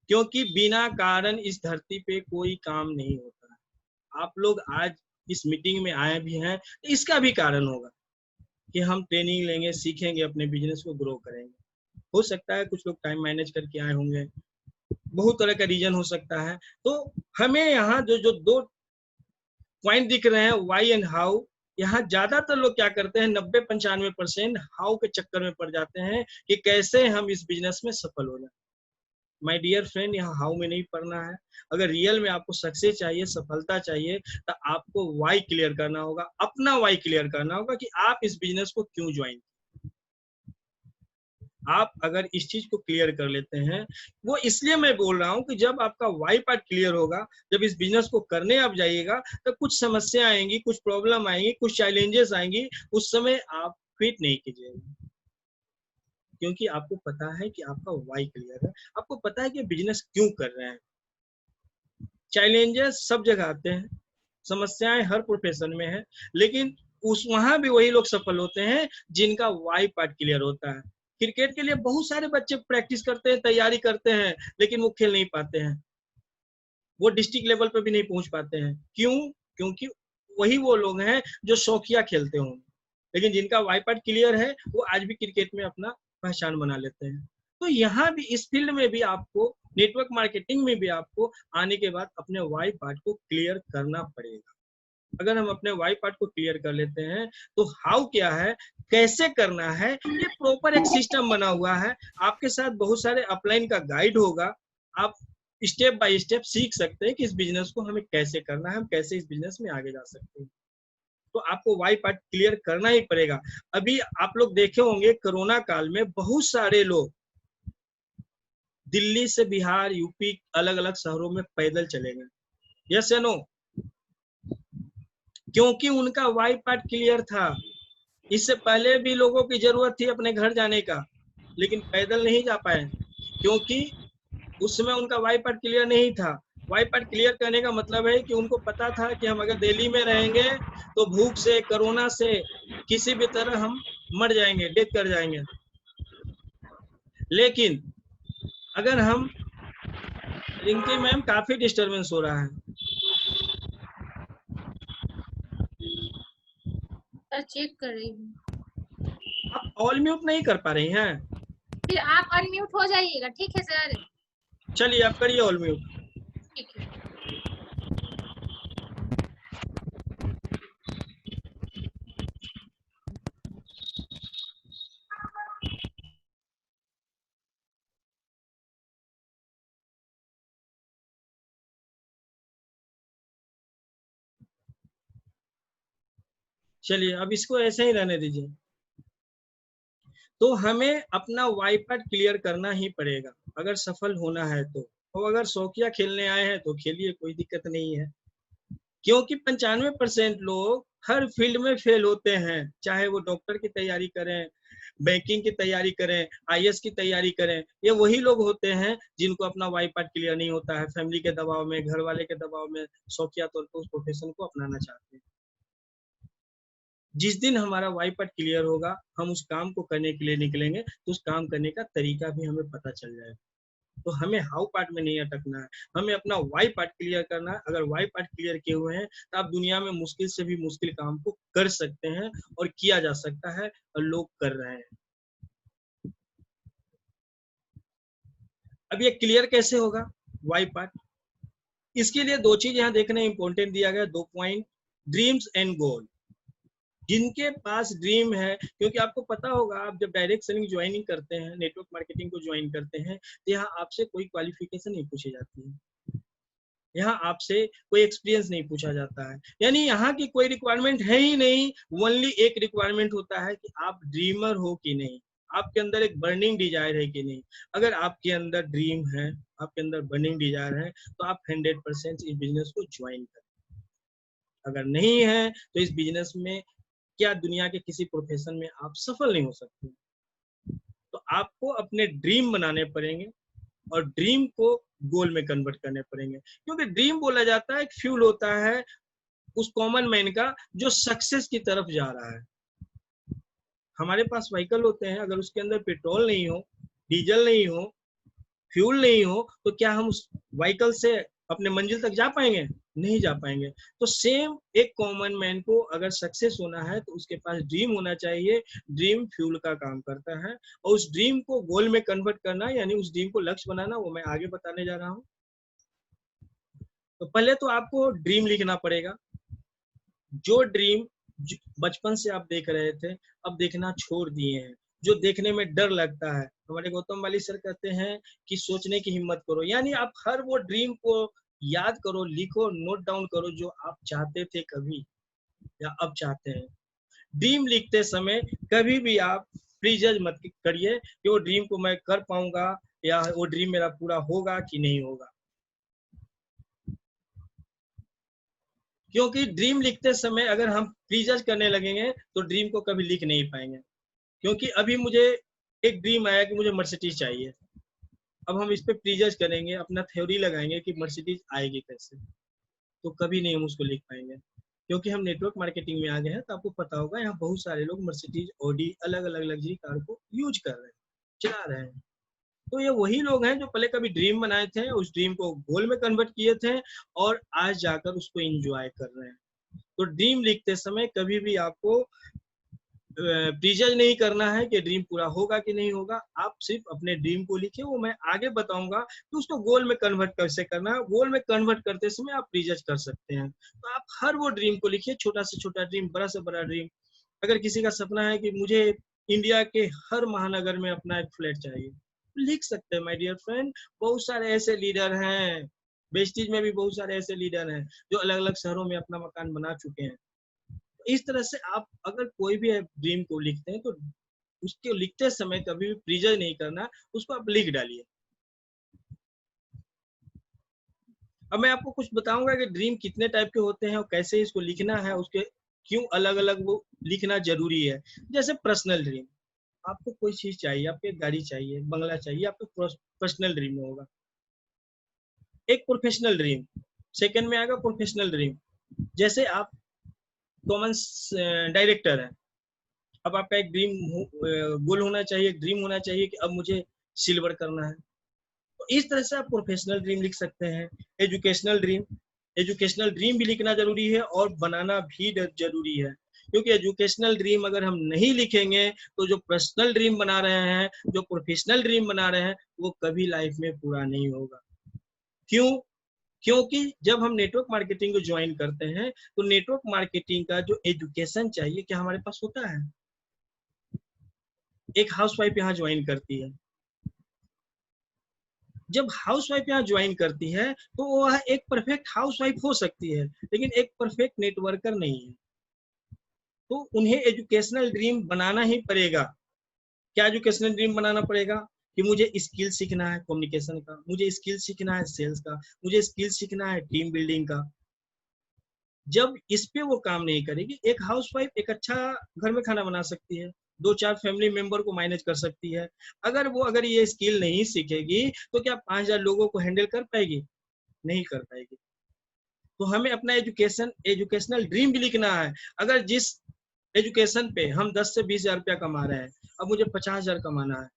क्योंकि बिना कारण इस धरती पे कोई काम नहीं होता है। आप लोग आज इस मीटिंग में आए भी हैं तो इसका भी कारण होगा कि हम ट्रेनिंग लेंगे, सीखेंगे, अपने बिजनेस को ग्रो करेंगे। हो सकता है कुछ लोग टाइम मैनेज करके आए होंगे, बहुत तरह का रीजन हो सकता है। तो हमें यहाँ जो जो 2 पॉइंट दिख रहे हैं, व्हाई एंड हाउ, यहाँ ज्यादातर लोग क्या करते हैं, 90-95% हाउ के चक्कर में पड़ जाते हैं कि कैसे हम इस बिजनेस में सफल हो जाए। माय डियर फ्रेंड, यहाँ हाउ में नहीं पढ़ना है। अगर रियल में आपको सक्सेस चाहिए, सफलता चाहिए, तो आपको वाई क्लियर करना होगा, अपना वाई क्लियर करना होगा कि आप इस बिजनेस को क्यों ज्वाइन। आप अगर इस चीज को क्लियर कर लेते हैं, वो इसलिए मैं बोल रहा हूँ कि जब आपका वाई पार्ट क्लियर होगा, जब इस बिजनेस को करने आप जाइएगा, तो कुछ समस्या आएंगी, कुछ प्रॉब्लम आएंगी, कुछ चैलेंजेस आएंगी, उस समय आप क्विट नहीं कीजिएगा, क्योंकि आपको पता है कि आपका वाई क्लियर है, आपको पता है कि बिजनेस क्यों कर रहे हैं। चैलेंजेस सब जगह आते हैं, समस्याएं हर प्रोफेशन में है, लेकिन वहां भी वही लोग सफल होते हैं जिनका वाई पार्ट क्लियर होता है। क्रिकेट के लिए बहुत सारे बच्चे प्रैक्टिस करते हैं, तैयारी करते हैं, लेकिन वो खेल नहीं पाते हैं, वो डिस्ट्रिक्ट लेवल पे भी नहीं पहुंच पाते हैं। क्यों? क्योंकि वही वो लोग हैं जो शौकिया खेलते होंगे, लेकिन जिनका वाई पार्ट क्लियर है वो आज भी क्रिकेट में अपना पहचान बना लेते हैं। तो यहाँ भी इस फील्ड में भी आपको, नेटवर्क मार्केटिंग में भी आपको आने के बाद अपने वाई पार्ट को क्लियर करना पड़ेगा। अगर हम अपने वाई पार्ट को क्लियर कर लेते हैं तो हाउ क्या है, कैसे करना है, ये प्रॉपर एक सिस्टम बना हुआ है। आपके साथ बहुत सारे अपलाइन का गाइड होगा, आप स्टेप बाय स्टेप सीख सकते हैं कि इस बिजनेस को हमें कैसे करना है, हम कैसे इस बिजनेस में आगे जा सकते हैं। तो आपको वाई पार्ट क्लियर करना ही पड़ेगा। अभी आप लोग देखे होंगे कोरोना काल में बहुत सारे लोग दिल्ली से बिहार, यूपी, अलग अलग शहरों में पैदल चले गए। यस या नो? क्योंकि उनका वाई पार्ट क्लियर था। इससे पहले भी लोगों की जरूरत थी अपने घर जाने का, लेकिन पैदल नहीं जा पाए, क्योंकि उस समय उनका वाई पार्ट क्लियर नहीं था। वाई पार्ट क्लियर करने का मतलब है कि उनको पता था कि हम अगर दिल्ली में रहेंगे तो भूख से, कोरोना से, किसी भी तरह हम मर जाएंगे, डेथ कर जाएंगे। लेकिन अगर हम, रिंकी मैम काफी डिस्टरबेंस हो रहा है। सर चेक कर रही हूँ। आप ऑल म्यूट नहीं कर पा रही हैं? फिर आप अनम्यूट हो जाइएगा, ठीक है सर? चलिए आप करिए ऑल म्यूट। ठीक है। चलिए अब इसको ऐसे ही रहने दीजिए। तो हमें अपना वाई पार्ट क्लियर करना ही पड़ेगा अगर सफल होना है तो। और अगर शौकिया खेलने आए हैं तो खेलिए, कोई दिक्कत नहीं है। क्योंकि 95% लोग हर फील्ड में फेल होते हैं, चाहे वो डॉक्टर की तैयारी करें, बैंकिंग की तैयारी करें, आईएएस की तैयारी करें। ये वही लोग होते हैं जिनको अपना वाई पार्ट क्लियर नहीं होता है, फैमिली के दबाव में, घर वाले के दबाव में, शौकिया तौर पर उस प्रोफेशन को अपनाना चाहते हैं। जिस दिन हमारा वाई पार्ट क्लियर होगा, हम उस काम को करने के लिए निकलेंगे तो उस काम करने का तरीका भी हमें पता चल जाएगा। तो हमें हाउ पार्ट में नहीं अटकना है, हमें अपना वाई पार्ट क्लियर करना है। अगर वाई पार्ट क्लियर किए हुए हैं तो आप दुनिया में मुश्किल से भी मुश्किल काम को कर सकते हैं और किया जा सकता है, और लोग कर रहे हैं। अब ये क्लियर कैसे होगा वाई पार्ट? इसके लिए दो चीज यहाँ देखने इंपॉर्टेंट दिया गया, 2 पॉइंट, ड्रीम्स एंड गोल। जिनके पास ड्रीम है, क्योंकि आपको पता होगा आप जब डायरेक्ट सेलिंग ज्वाइनिंग करते हैं, नेटवर्क मार्केटिंग को ज्वाइन करते हैं, तो यहाँ आपसे कोई क्वालिफिकेशन नहीं पूछी जाती है, यहाँ आपसे कोई एक्सपीरियंस नहीं पूछा जाता है, यानी यहाँ की कोई रिक्वायरमेंट है ही नहीं। ओनली एक रिक्वायरमेंट होता है कि आप ड्रीमर हो कि नहीं, आपके अंदर एक बर्निंग डिजायर है कि नहीं। अगर आपके अंदर ड्रीम है, आपके अंदर बर्निंग डिजायर है, तो आप 100% इस बिजनेस को ज्वाइन करें। अगर नहीं है तो इस बिजनेस में क्या दुनिया के किसी प्रोफेशन में आप सफल नहीं हो सकते। तो आपको अपने ड्रीम बनाने पड़ेंगे और ड्रीम को गोल में कन्वर्ट करने पड़ेंगे, क्योंकि ड्रीम बोला जाता है एक फ्यूल होता है उस कॉमन मैन का जो सक्सेस की तरफ जा रहा है। हमारे पास व्हीकल होते हैं, अगर उसके अंदर पेट्रोल नहीं हो, डीजल नहीं हो, फ्यूल नहीं हो, तो क्या हम उस व्हीकल से अपने मंजिल तक जा पाएंगे? नहीं जा पाएंगे। तो सेम एक कॉमन मैन को अगर सक्सेस होना है तो उसके पास ड्रीम होना चाहिए। ड्रीम फ्यूल का काम करता है, और उस ड्रीम को गोल में कन्वर्ट करना, यानी उस ड्रीम को लक्ष्य बनाना, वो मैं आगे बताने जा रहा हूँ। तो पहले तो आपको ड्रीम लिखना पड़ेगा। जो ड्रीम बचपन से आप देख रहे थे, अब देखना छोड़ दिए हैं, जो देखने में डर लगता है। हमारे गौतम वाली सर कहते हैं कि सोचने की हिम्मत करो, यानी आप हर वो ड्रीम को याद करो, लिखो, नोट डाउन करो जो आप चाहते थे कभी या अब चाहते हैं। ड्रीम लिखते समय कभी भी आप प्रीजज मत करिए कि वो ड्रीम को मैं कर पाऊंगा या वो ड्रीम मेरा पूरा होगा कि नहीं होगा, क्योंकि ड्रीम लिखते समय अगर हम प्रीजज करने लगेंगे तो ड्रीम को कभी लिख नहीं पाएंगे। क्योंकि अभी मुझे एक ड्रीम आया कि मुझे मर्सिडीज चाहिए, अब हम इस पे प्रीजज करेंगे, अपना थ्योरी लगाएंगे कि मर्सिडीज आएगी कैसे, तो कभी नहीं हम उसको लिख पाएंगे। क्योंकि हम नेटवर्क मार्केटिंग में आ गए हैं, तो आपको पता होगा यहाँ बहुत सारे लोग मर्सिडीज, ऑडी, अलग अलग लग्जरी कार को यूज कर रहे हैं, चला रहे हैं। तो ये वही लोग हैं जो पहले कभी ड्रीम बनाए थे, उस ड्रीम को गोल में कन्वर्ट किए थे और आज जाकर उसको एंजॉय कर रहे हैं। तो ड्रीम लिखते समय कभी भी आपको प्रीजज नहीं करना है कि ड्रीम पूरा होगा कि नहीं होगा। आप सिर्फ अपने ड्रीम को लिखिए, वो मैं आगे बताऊंगा कि उसको गोल में कन्वर्ट कैसे करना है। गोल में कन्वर्ट करते समय आप प्रीजज कर सकते हैं। तो आप हर वो ड्रीम को लिखिए, छोटा से छोटा ड्रीम, बड़ा से बड़ा ड्रीम। अगर किसी का सपना है कि मुझे इंडिया के हर महानगर में अपना एक फ्लैट चाहिए, लिख सकते हैं माय डियर फ्रेंड। बहुत सारे ऐसे लीडर हैं, वेस्टीज में भी बहुत सारे ऐसे लीडर हैं जो अलग अलग शहरों में अपना मकान बना चुके हैं। इस तरह से आप अगर कोई भी ड्रीम को लिखते हैं तो उसके लिखते समय कभी भी प्रीजज नहीं करना, उसको आप लिख डालिए। अब मैं आपको कुछ बताऊंगा कि ड्रीम कितने टाइप के होते हैं और कैसे इसको लिखना है, उसके क्यों अलग अलग वो लिखना जरूरी है। जैसे पर्सनल ड्रीम, आपको कोई चीज चाहिए, आपको एक गाड़ी चाहिए, बंगला चाहिए, आपको पर्सनल ड्रीम में होगा। एक प्रोफेशनल ड्रीम, सेकंड में आएगा प्रोफेशनल ड्रीम। जैसे आप कॉमन डायरेक्टर है, अब आपका एक ड्रीम गोल होना चाहिए, एक ड्रीम होना चाहिए कि अब मुझे सिल्वर करना है। तो इस तरह से आप प्रोफेशनल ड्रीम लिख सकते हैं। एजुकेशनल ड्रीम, एजुकेशनल ड्रीम भी लिखना जरूरी है और बनाना भी जरूरी है, क्योंकि एजुकेशनल ड्रीम अगर हम नहीं लिखेंगे तो जो पर्सनल ड्रीम बना रहे हैं, जो प्रोफेशनल ड्रीम बना रहे हैं, वो कभी लाइफ में पूरा नहीं होगा। क्यों? क्योंकि जब हम नेटवर्क मार्केटिंग को ज्वाइन करते हैं तो नेटवर्क मार्केटिंग का जो एजुकेशन चाहिए क्या हमारे पास होता है? एक हाउसवाइफ यहाँ ज्वाइन करती है, जब हाउसवाइफ यहाँ ज्वाइन करती है तो वह एक परफेक्ट हाउसवाइफ हो सकती है, लेकिन एक परफेक्ट नेटवर्कर नहीं है। तो उन्हें एजुकेशनल ड्रीम बनाना ही पड़ेगा। क्या एजुकेशनल ड्रीम बनाना पड़ेगा? कि मुझे स्किल सीखना है कम्युनिकेशन का, मुझे स्किल सीखना है सेल्स का, मुझे स्किल सीखना है टीम बिल्डिंग का। जब इस पे वो काम नहीं करेगी, एक हाउसवाइफ एक अच्छा घर में खाना बना सकती है, 2-4 फैमिली मेंबर को मैनेज कर सकती है। अगर ये स्किल नहीं सीखेगी तो क्या 5000 लोगों को हैंडल कर पाएगी? नहीं कर पाएगी। तो हमें अपना एजुकेशनल ड्रीम भी लिखना है। अगर जिस एजुकेशन पे हम 10 से 20 हजार रुपया कमा रहे हैं, अब मुझे 50,000 कमाना है,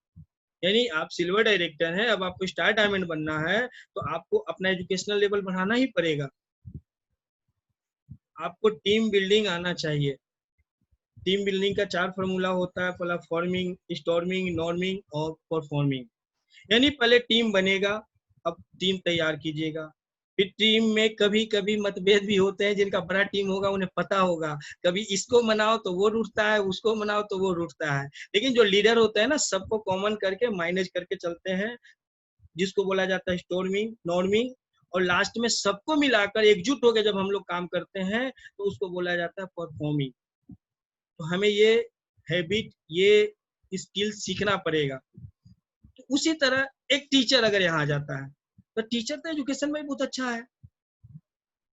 यानी आप सिल्वर डायरेक्टर हैं, अब आपको स्टार डायमंड बनना है, तो आपको अपना एजुकेशनल लेवल बढ़ाना ही पड़ेगा। आपको टीम बिल्डिंग आना चाहिए। टीम बिल्डिंग का 4 फॉर्मूला होता है, पहला फॉर्मिंग, स्टॉर्मिंग, नॉर्मिंग और परफॉर्मिंग। यानी पहले टीम बनेगा, अब टीम तैयार कीजिएगा। फिर टीम में कभी कभी मतभेद भी होते हैं, जिनका बड़ा टीम होगा उन्हें पता होगा, कभी इसको मनाओ तो वो रूठता है, उसको मनाओ तो वो रूठता है। लेकिन जो लीडर होते हैं ना, सबको कॉमन करके मैनेज करके चलते हैं, जिसको बोला जाता है स्टॉर्मिंग, नॉर्मिंग, और लास्ट में सबको मिलाकर एकजुट होकर जब हम लोग काम करते हैं तो उसको बोला जाता है परफॉर्मिंग। तो हमें ये हैबिट, ये स्किल सीखना पड़ेगा। तो उसी तरह एक टीचर अगर यहाँ आ जाता है, तो टीचर तो एजुकेशन में बहुत अच्छा है,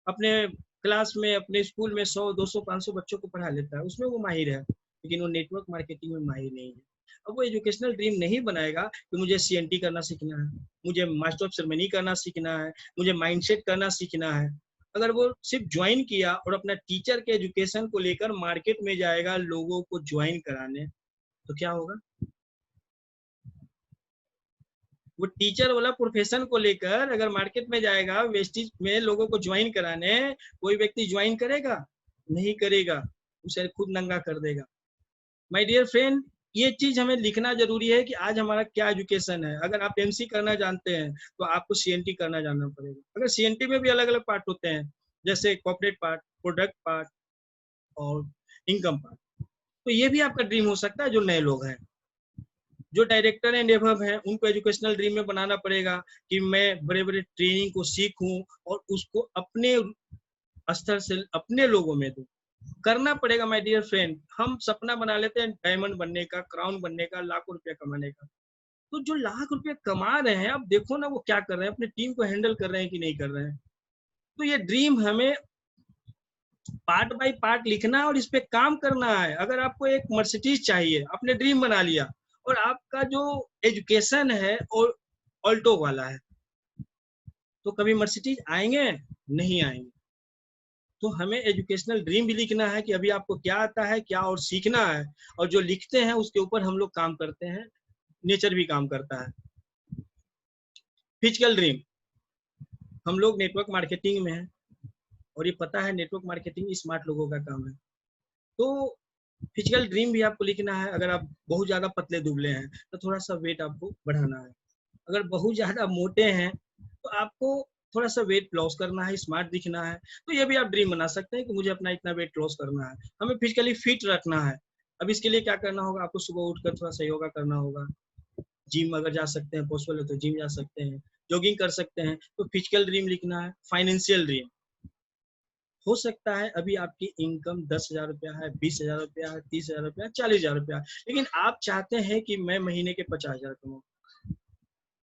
अपने क्लास में, अपने स्कूल में 100, 200, 500 बच्चों को पढ़ा लेता है, उसमें वो माहिर है, लेकिन वो नेटवर्क मार्केटिंग में माहिर नहीं है। अब वो एजुकेशनल ड्रीम नहीं बनाएगा कि मुझे CNT करना सीखना है, मुझे मास्टर ऑफ सेरेमनी करना सीखना है, मुझे माइंडसेट करना सीखना है। अगर वो सिर्फ ज्वाइन किया और अपना टीचर के एजुकेशन को लेकर मार्केट में जाएगा लोगों को ज्वाइन कराने, तो क्या होगा? वो टीचर वाला प्रोफेशन को लेकर अगर मार्केट में जाएगा, वेस्टेज में लोगों को ज्वाइन कराने, कोई व्यक्ति ज्वाइन करेगा? नहीं करेगा, उसे खुद नंगा कर देगा। माय डियर फ्रेंड, ये चीज हमें लिखना जरूरी है कि आज हमारा क्या एजुकेशन है। अगर आप MC करना जानते हैं तो आपको CNT करना जानना पड़ेगा। अगर CNT में भी अलग अलग पार्ट होते हैं, जैसे कॉर्पोरेट पार्ट, प्रोडक्ट पार्ट और इनकम पार्ट, तो ये भी आपका ड्रीम हो सकता है। जो नए लोग हैं, जो डायरेक्टर एंड एबव हैं, उनको एजुकेशनल ड्रीम में बनाना पड़ेगा कि मैं बड़े बड़े ट्रेनिंग को सीखूं और उसको अपने स्तर से अपने लोगों में दूं। करना पड़ेगा माय डियर फ्रेंड। हम सपना बना लेते हैं डायमंड बनने का, क्राउन बनने का, लाखों रुपया कमाने का। तो जो लाख रुपया कमा रहे हैं, अब देखो ना वो क्या कर रहे हैं, अपनी टीम को हैंडल कर रहे हैं कि नहीं कर रहे हैं। तो ये ड्रीम हमें पार्ट बाय पार्ट लिखना है और इस पे काम करना है। अगर आपको एक मर्सिडीज चाहिए, आपने ड्रीम बना लिया, और आपका जो एजुकेशन है और ऑल्टो वाला है, तो कभी मर्सिडीज आएंगे? नहीं आएंगे। तो हमें एजुकेशनल ड्रीम भी लिखना है कि अभी आपको क्या आता है, क्या और सीखना है, और जो लिखते हैं उसके ऊपर हम लोग काम करते हैं, नेचर भी काम करता है। फिजिकल ड्रीम, हम लोग नेटवर्क मार्केटिंग में हैं और ये पता है नेटवर्क मार्केटिंग स्मार्ट लोगों का काम है। तो फिजिकल ड्रीम भी आपको लिखना है। अगर आप बहुत ज्यादा पतले दुबले हैं तो थोड़ा सा वेट आपको बढ़ाना है। अगर बहुत ज्यादा मोटे हैं तो आपको थोड़ा सा वेट लॉस करना है, स्मार्ट दिखना है। तो ये भी आप ड्रीम बना सकते हैं कि मुझे अपना इतना वेट लॉस करना है, हमें फिजिकली फिट रखना है। अब इसके लिए क्या करना होगा? आपको सुबह उठकर थोड़ा सा योगा करना होगा, जिम अगर जा सकते हैं, पॉसिबल है तो जिम जा सकते हैं, जॉगिंग कर सकते हैं। तो फिजिकल ड्रीम लिखना है। फाइनेंशियल ड्रीम, हो सकता है अभी आपकी इनकम 10,000 रुपया है, 20,000 रुपया है, 30,000 रुपया, 40,000 रुपया, लेकिन आप चाहते हैं कि मैं महीने के 50,000 कमाऊं,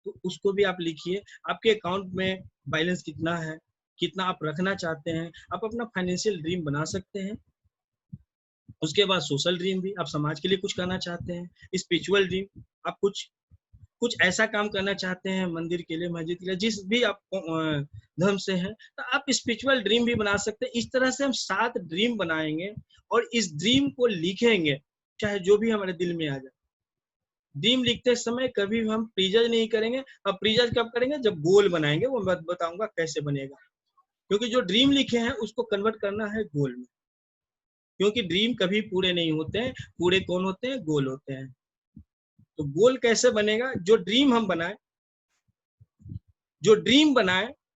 तो उसको भी आप लिखिए। आपके अकाउंट में बैलेंस कितना है, कितना आप रखना चाहते हैं, आप अपना फाइनेंशियल ड्रीम बना सकते हैं। उसके बाद सोशल ड्रीम भी, आप समाज के लिए कुछ करना चाहते हैं। स्पिरिचुअल ड्रीम, आप कुछ कुछ ऐसा काम करना चाहते हैं मंदिर के लिए, मस्जिद के लिए, जिस भी आप धर्म से हैं, तो आप स्पिरिचुअल ड्रीम भी बना सकते हैं। इस तरह से हम 7 ड्रीम बनाएंगे और इस ड्रीम को लिखेंगे, चाहे जो भी हमारे दिल में आ जाए। ड्रीम लिखते समय कभी भी हम प्रीजज नहीं करेंगे। अब प्रीजज कब करेंगे? जब गोल बनाएंगे, वो मैं बताऊंगा कैसे बनेगा। क्योंकि जो ड्रीम लिखे हैं उसको कन्वर्ट करना है गोल में, क्योंकि ड्रीम कभी पूरे नहीं होते हैं। पूरे कौन होते हैं? गोल होते हैं। तो गोल कैसे बनेगा? जो ड्रीम हम बनाए,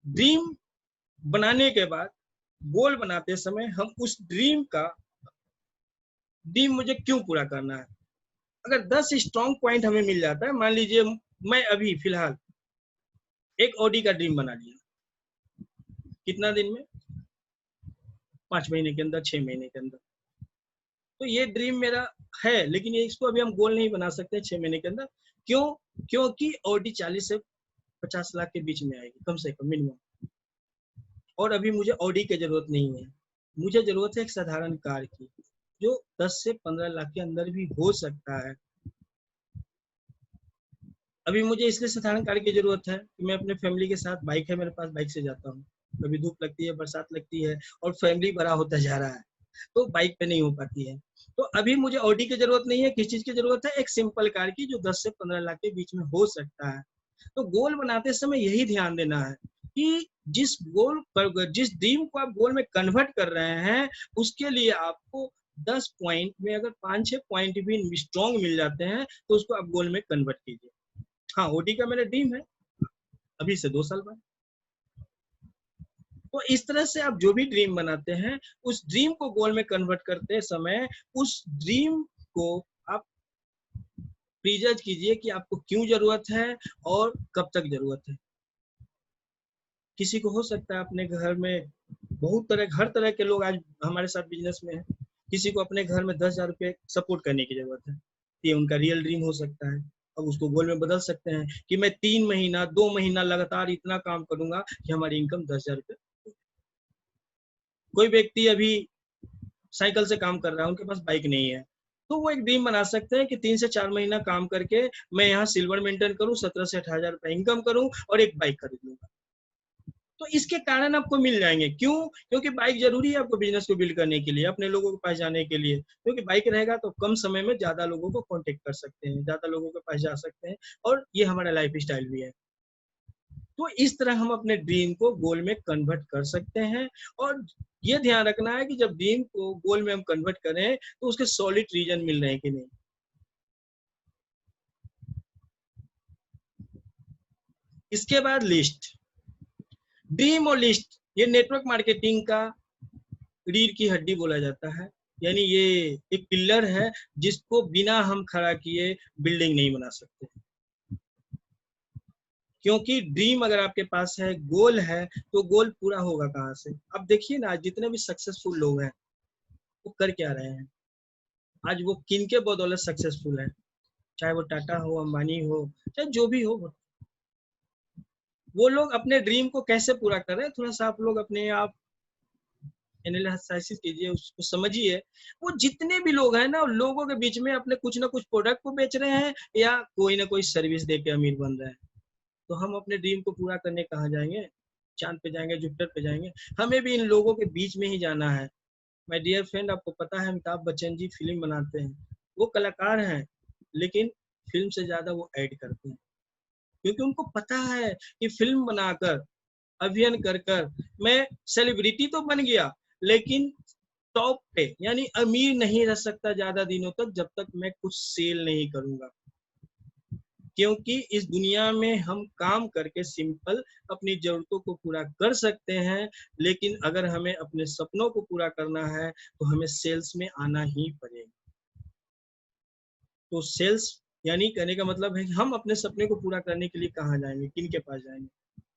ड्रीम बनाने के बाद गोल बनाते समय हम उस ड्रीम मुझे क्यों पूरा करना है। अगर 10 स्ट्रॉन्ग पॉइंट हमें मिल जाता है, मान लीजिए मैं अभी फिलहाल एक ऑडी का ड्रीम बना लिया, कितना दिन में? 5 महीने के अंदर, 6 महीने के अंदर। तो ये ड्रीम मेरा है, लेकिन ये इसको अभी हम गोल नहीं बना सकते 6 महीने के अंदर। क्यों? क्योंकि ऑडी 40 से 50 लाख के बीच में आएगी कम से कम, मिनिमम। और अभी मुझे ऑडी की जरूरत नहीं है, मुझे जरूरत है एक साधारण कार की, जो 10 से 15 लाख के अंदर भी हो सकता है। अभी मुझे इसलिए साधारण कार की जरूरत है कि मैं अपने फैमिली के साथ, बाइक है मेरे पास, बाइक से जाता हूँ। कभी धूप लगती है, बरसात लगती है, और फैमिली बड़ा होता जा रहा है, तो बाइक पे नहीं हो पाती है। तो अभी मुझे ऑडी की जरूरत नहीं है। किस चीज की जरूरत है? एक सिंपल कार की, जो 10 से 15 लाख के बीच में हो सकता है। तो गोल बनाते समय यही ध्यान देना है कि जिस ड्रीम को आप गोल में कन्वर्ट कर रहे हैं, उसके लिए आपको 10 पॉइंट में अगर 5-6 पॉइंट भी स्ट्रॉन्ग मिल जाते हैं, तो उसको आप गोल में कन्वर्ट कीजिए। हाँ, ओडी का मेरा ड्रीम है अभी से 2 साल बाद। तो इस तरह से आप जो भी ड्रीम बनाते हैं, उस ड्रीम को गोल में कन्वर्ट करते समय उस ड्रीम को आप प्रीजज कीजिए कि आपको क्यों जरूरत है और कब तक जरूरत है। किसी को हो सकता है अपने घर में हर तरह के लोग आज हमारे साथ बिजनेस में है। किसी को अपने घर में 10,000 रुपये सपोर्ट करने की जरूरत है, ये उनका रियल ड्रीम हो सकता है। अब उसको गोल में बदल सकते हैं कि मैं 3 महीना 2 महीना लगातार इतना काम करूंगा कि हमारी इनकम 10,000 रुपये। कोई व्यक्ति अभी साइकिल से काम कर रहा है, उनके पास बाइक नहीं है, तो वो एक ड्रीम बना सकते हैं कि 3 से 4 महीना काम करके मैं यहाँ सिल्वर मेंटेन करूँ, 17 से 18,000 रुपये इनकम करूँ और एक बाइक खरीद लूंगा। तो इसके कारण आपको मिल जाएंगे। क्यों? क्योंकि बाइक जरूरी है आपको बिजनेस को बिल्ड करने के लिए, अपने लोगों के पास जाने के लिए। क्योंकि बाइक रहेगा तो कम समय में ज्यादा लोगों को कांटेक्ट कर सकते हैं, ज्यादा लोगों के पास जा सकते हैं, और ये हमारा लाइफ स्टाइल भी है। तो इस तरह हम अपने ड्रीम को गोल में कन्वर्ट कर सकते हैं। और ये ध्यान रखना है कि जब ड्रीम को गोल में हम कन्वर्ट करें तो उसके सॉलिड रीजन मिल रहे हैं कि नहीं। इसके बाद लिस्ट, ड्रीम और लिस्ट, ये नेटवर्क मार्केटिंग का रीढ़ की हड्डी बोला जाता है। यानी ये एक पिलर है जिसको बिना हम खड़ा किए बिल्डिंग नहीं बना सकते। क्योंकि ड्रीम अगर आपके पास है, गोल है, तो गोल पूरा होगा कहाँ से? अब देखिए ना, जितने भी सक्सेसफुल लोग हैं वो कर क्या रहे हैं? आज वो किन के बदौलत सक्सेसफुल है? चाहे वो टाटा हो, अंबानी हो, चाहे जो भी हो, वो लोग अपने ड्रीम को कैसे पूरा कर रहे हैं, थोड़ा सा आप लोग अपने आप एनालिसिस कीजिए, उसको समझिए। वो जितने भी लोग हैं ना, लोगों के बीच में अपने कुछ ना कुछ प्रोडक्ट को बेच रहे हैं या कोई ना कोई सर्विस दे के अमीर बन रहे हैं। तो हम अपने ड्रीम को पूरा करने कहाँ जाएंगे? चांद पे जाएंगे, जुपिटर पे जाएंगे? हमें भी इन लोगों के बीच में ही जाना है। माय डियर फ्रेंड, आपको पता है अमिताभ बच्चन जी फिल्म बनाते हैं, वो कलाकार हैं, लेकिन फिल्म से ज्यादा वो ऐड करते हैं। क्योंकि उनको पता है कि फिल्म बनाकर, अभिनय कर कर मैं सेलिब्रिटी तो बन गया, लेकिन टॉप पे यानी अमीर नहीं रह सकता ज्यादा दिनों तक जब तक मैं कुछ सेल नहीं करूंगा। क्योंकि इस दुनिया में हम काम करके सिंपल अपनी जरूरतों को पूरा कर सकते हैं, लेकिन अगर हमें अपने सपनों को पूरा करना है तो हमें सेल्स में आना ही पड़ेगा। तो सेल्स यानी कहने का मतलब है कि हम अपने सपने को पूरा करने के लिए कहाँ जाएंगे, किन के पास जाएंगे,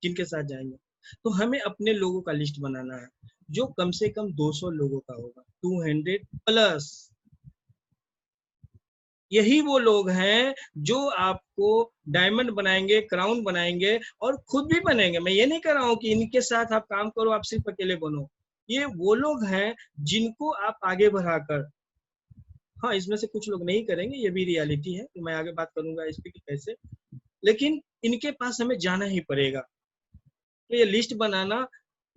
किन के साथ जाएंगे? तो हमें अपने लोगों का लिस्ट बनाना है जो कम से कम 200 लोगों का होगा, 200 प्लस। यही वो लोग हैं जो आपको डायमंड बनाएंगे, क्राउन बनाएंगे और खुद भी बनेंगे। मैं ये नहीं कह रहा हूँ कि इनके साथ आप काम करो, आप सिर्फ अकेले बनो। ये वो लोग हैं जिनको आप आगे बढ़ाकर, हाँ इसमें से कुछ लोग नहीं करेंगे, ये भी रियलिटी है, तो मैं आगे बात करूंगा इस पे कि कैसे। लेकिन इनके पास हमें जाना ही पड़ेगा। तो ये लिस्ट बनाना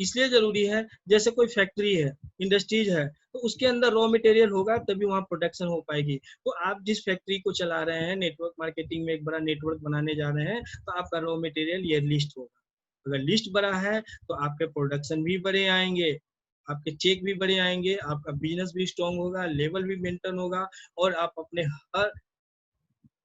इसलिए जरूरी है, जैसे कोई फैक्ट्री है, इंडस्ट्रीज है, तो उसके अंदर रॉ मटेरियल होगा तभी वहाँ प्रोडक्शन हो पाएगी। तो आप जिस फैक्ट्री को चला रहे हैं, नेटवर्क मार्केटिंग में एक बड़ा नेटवर्क बनाने जा रहे हैं, तो आपका रॉ मटेरियल ये लिस्ट होगा। अगर लिस्ट बड़ा है तो आपके प्रोडक्शन भी बड़े आएंगे, आपके चेक भी बड़े आएंगे, आपका बिजनेस भी स्ट्रांग होगा, लेवल भी मेंटेन होगा, और आप अपने हर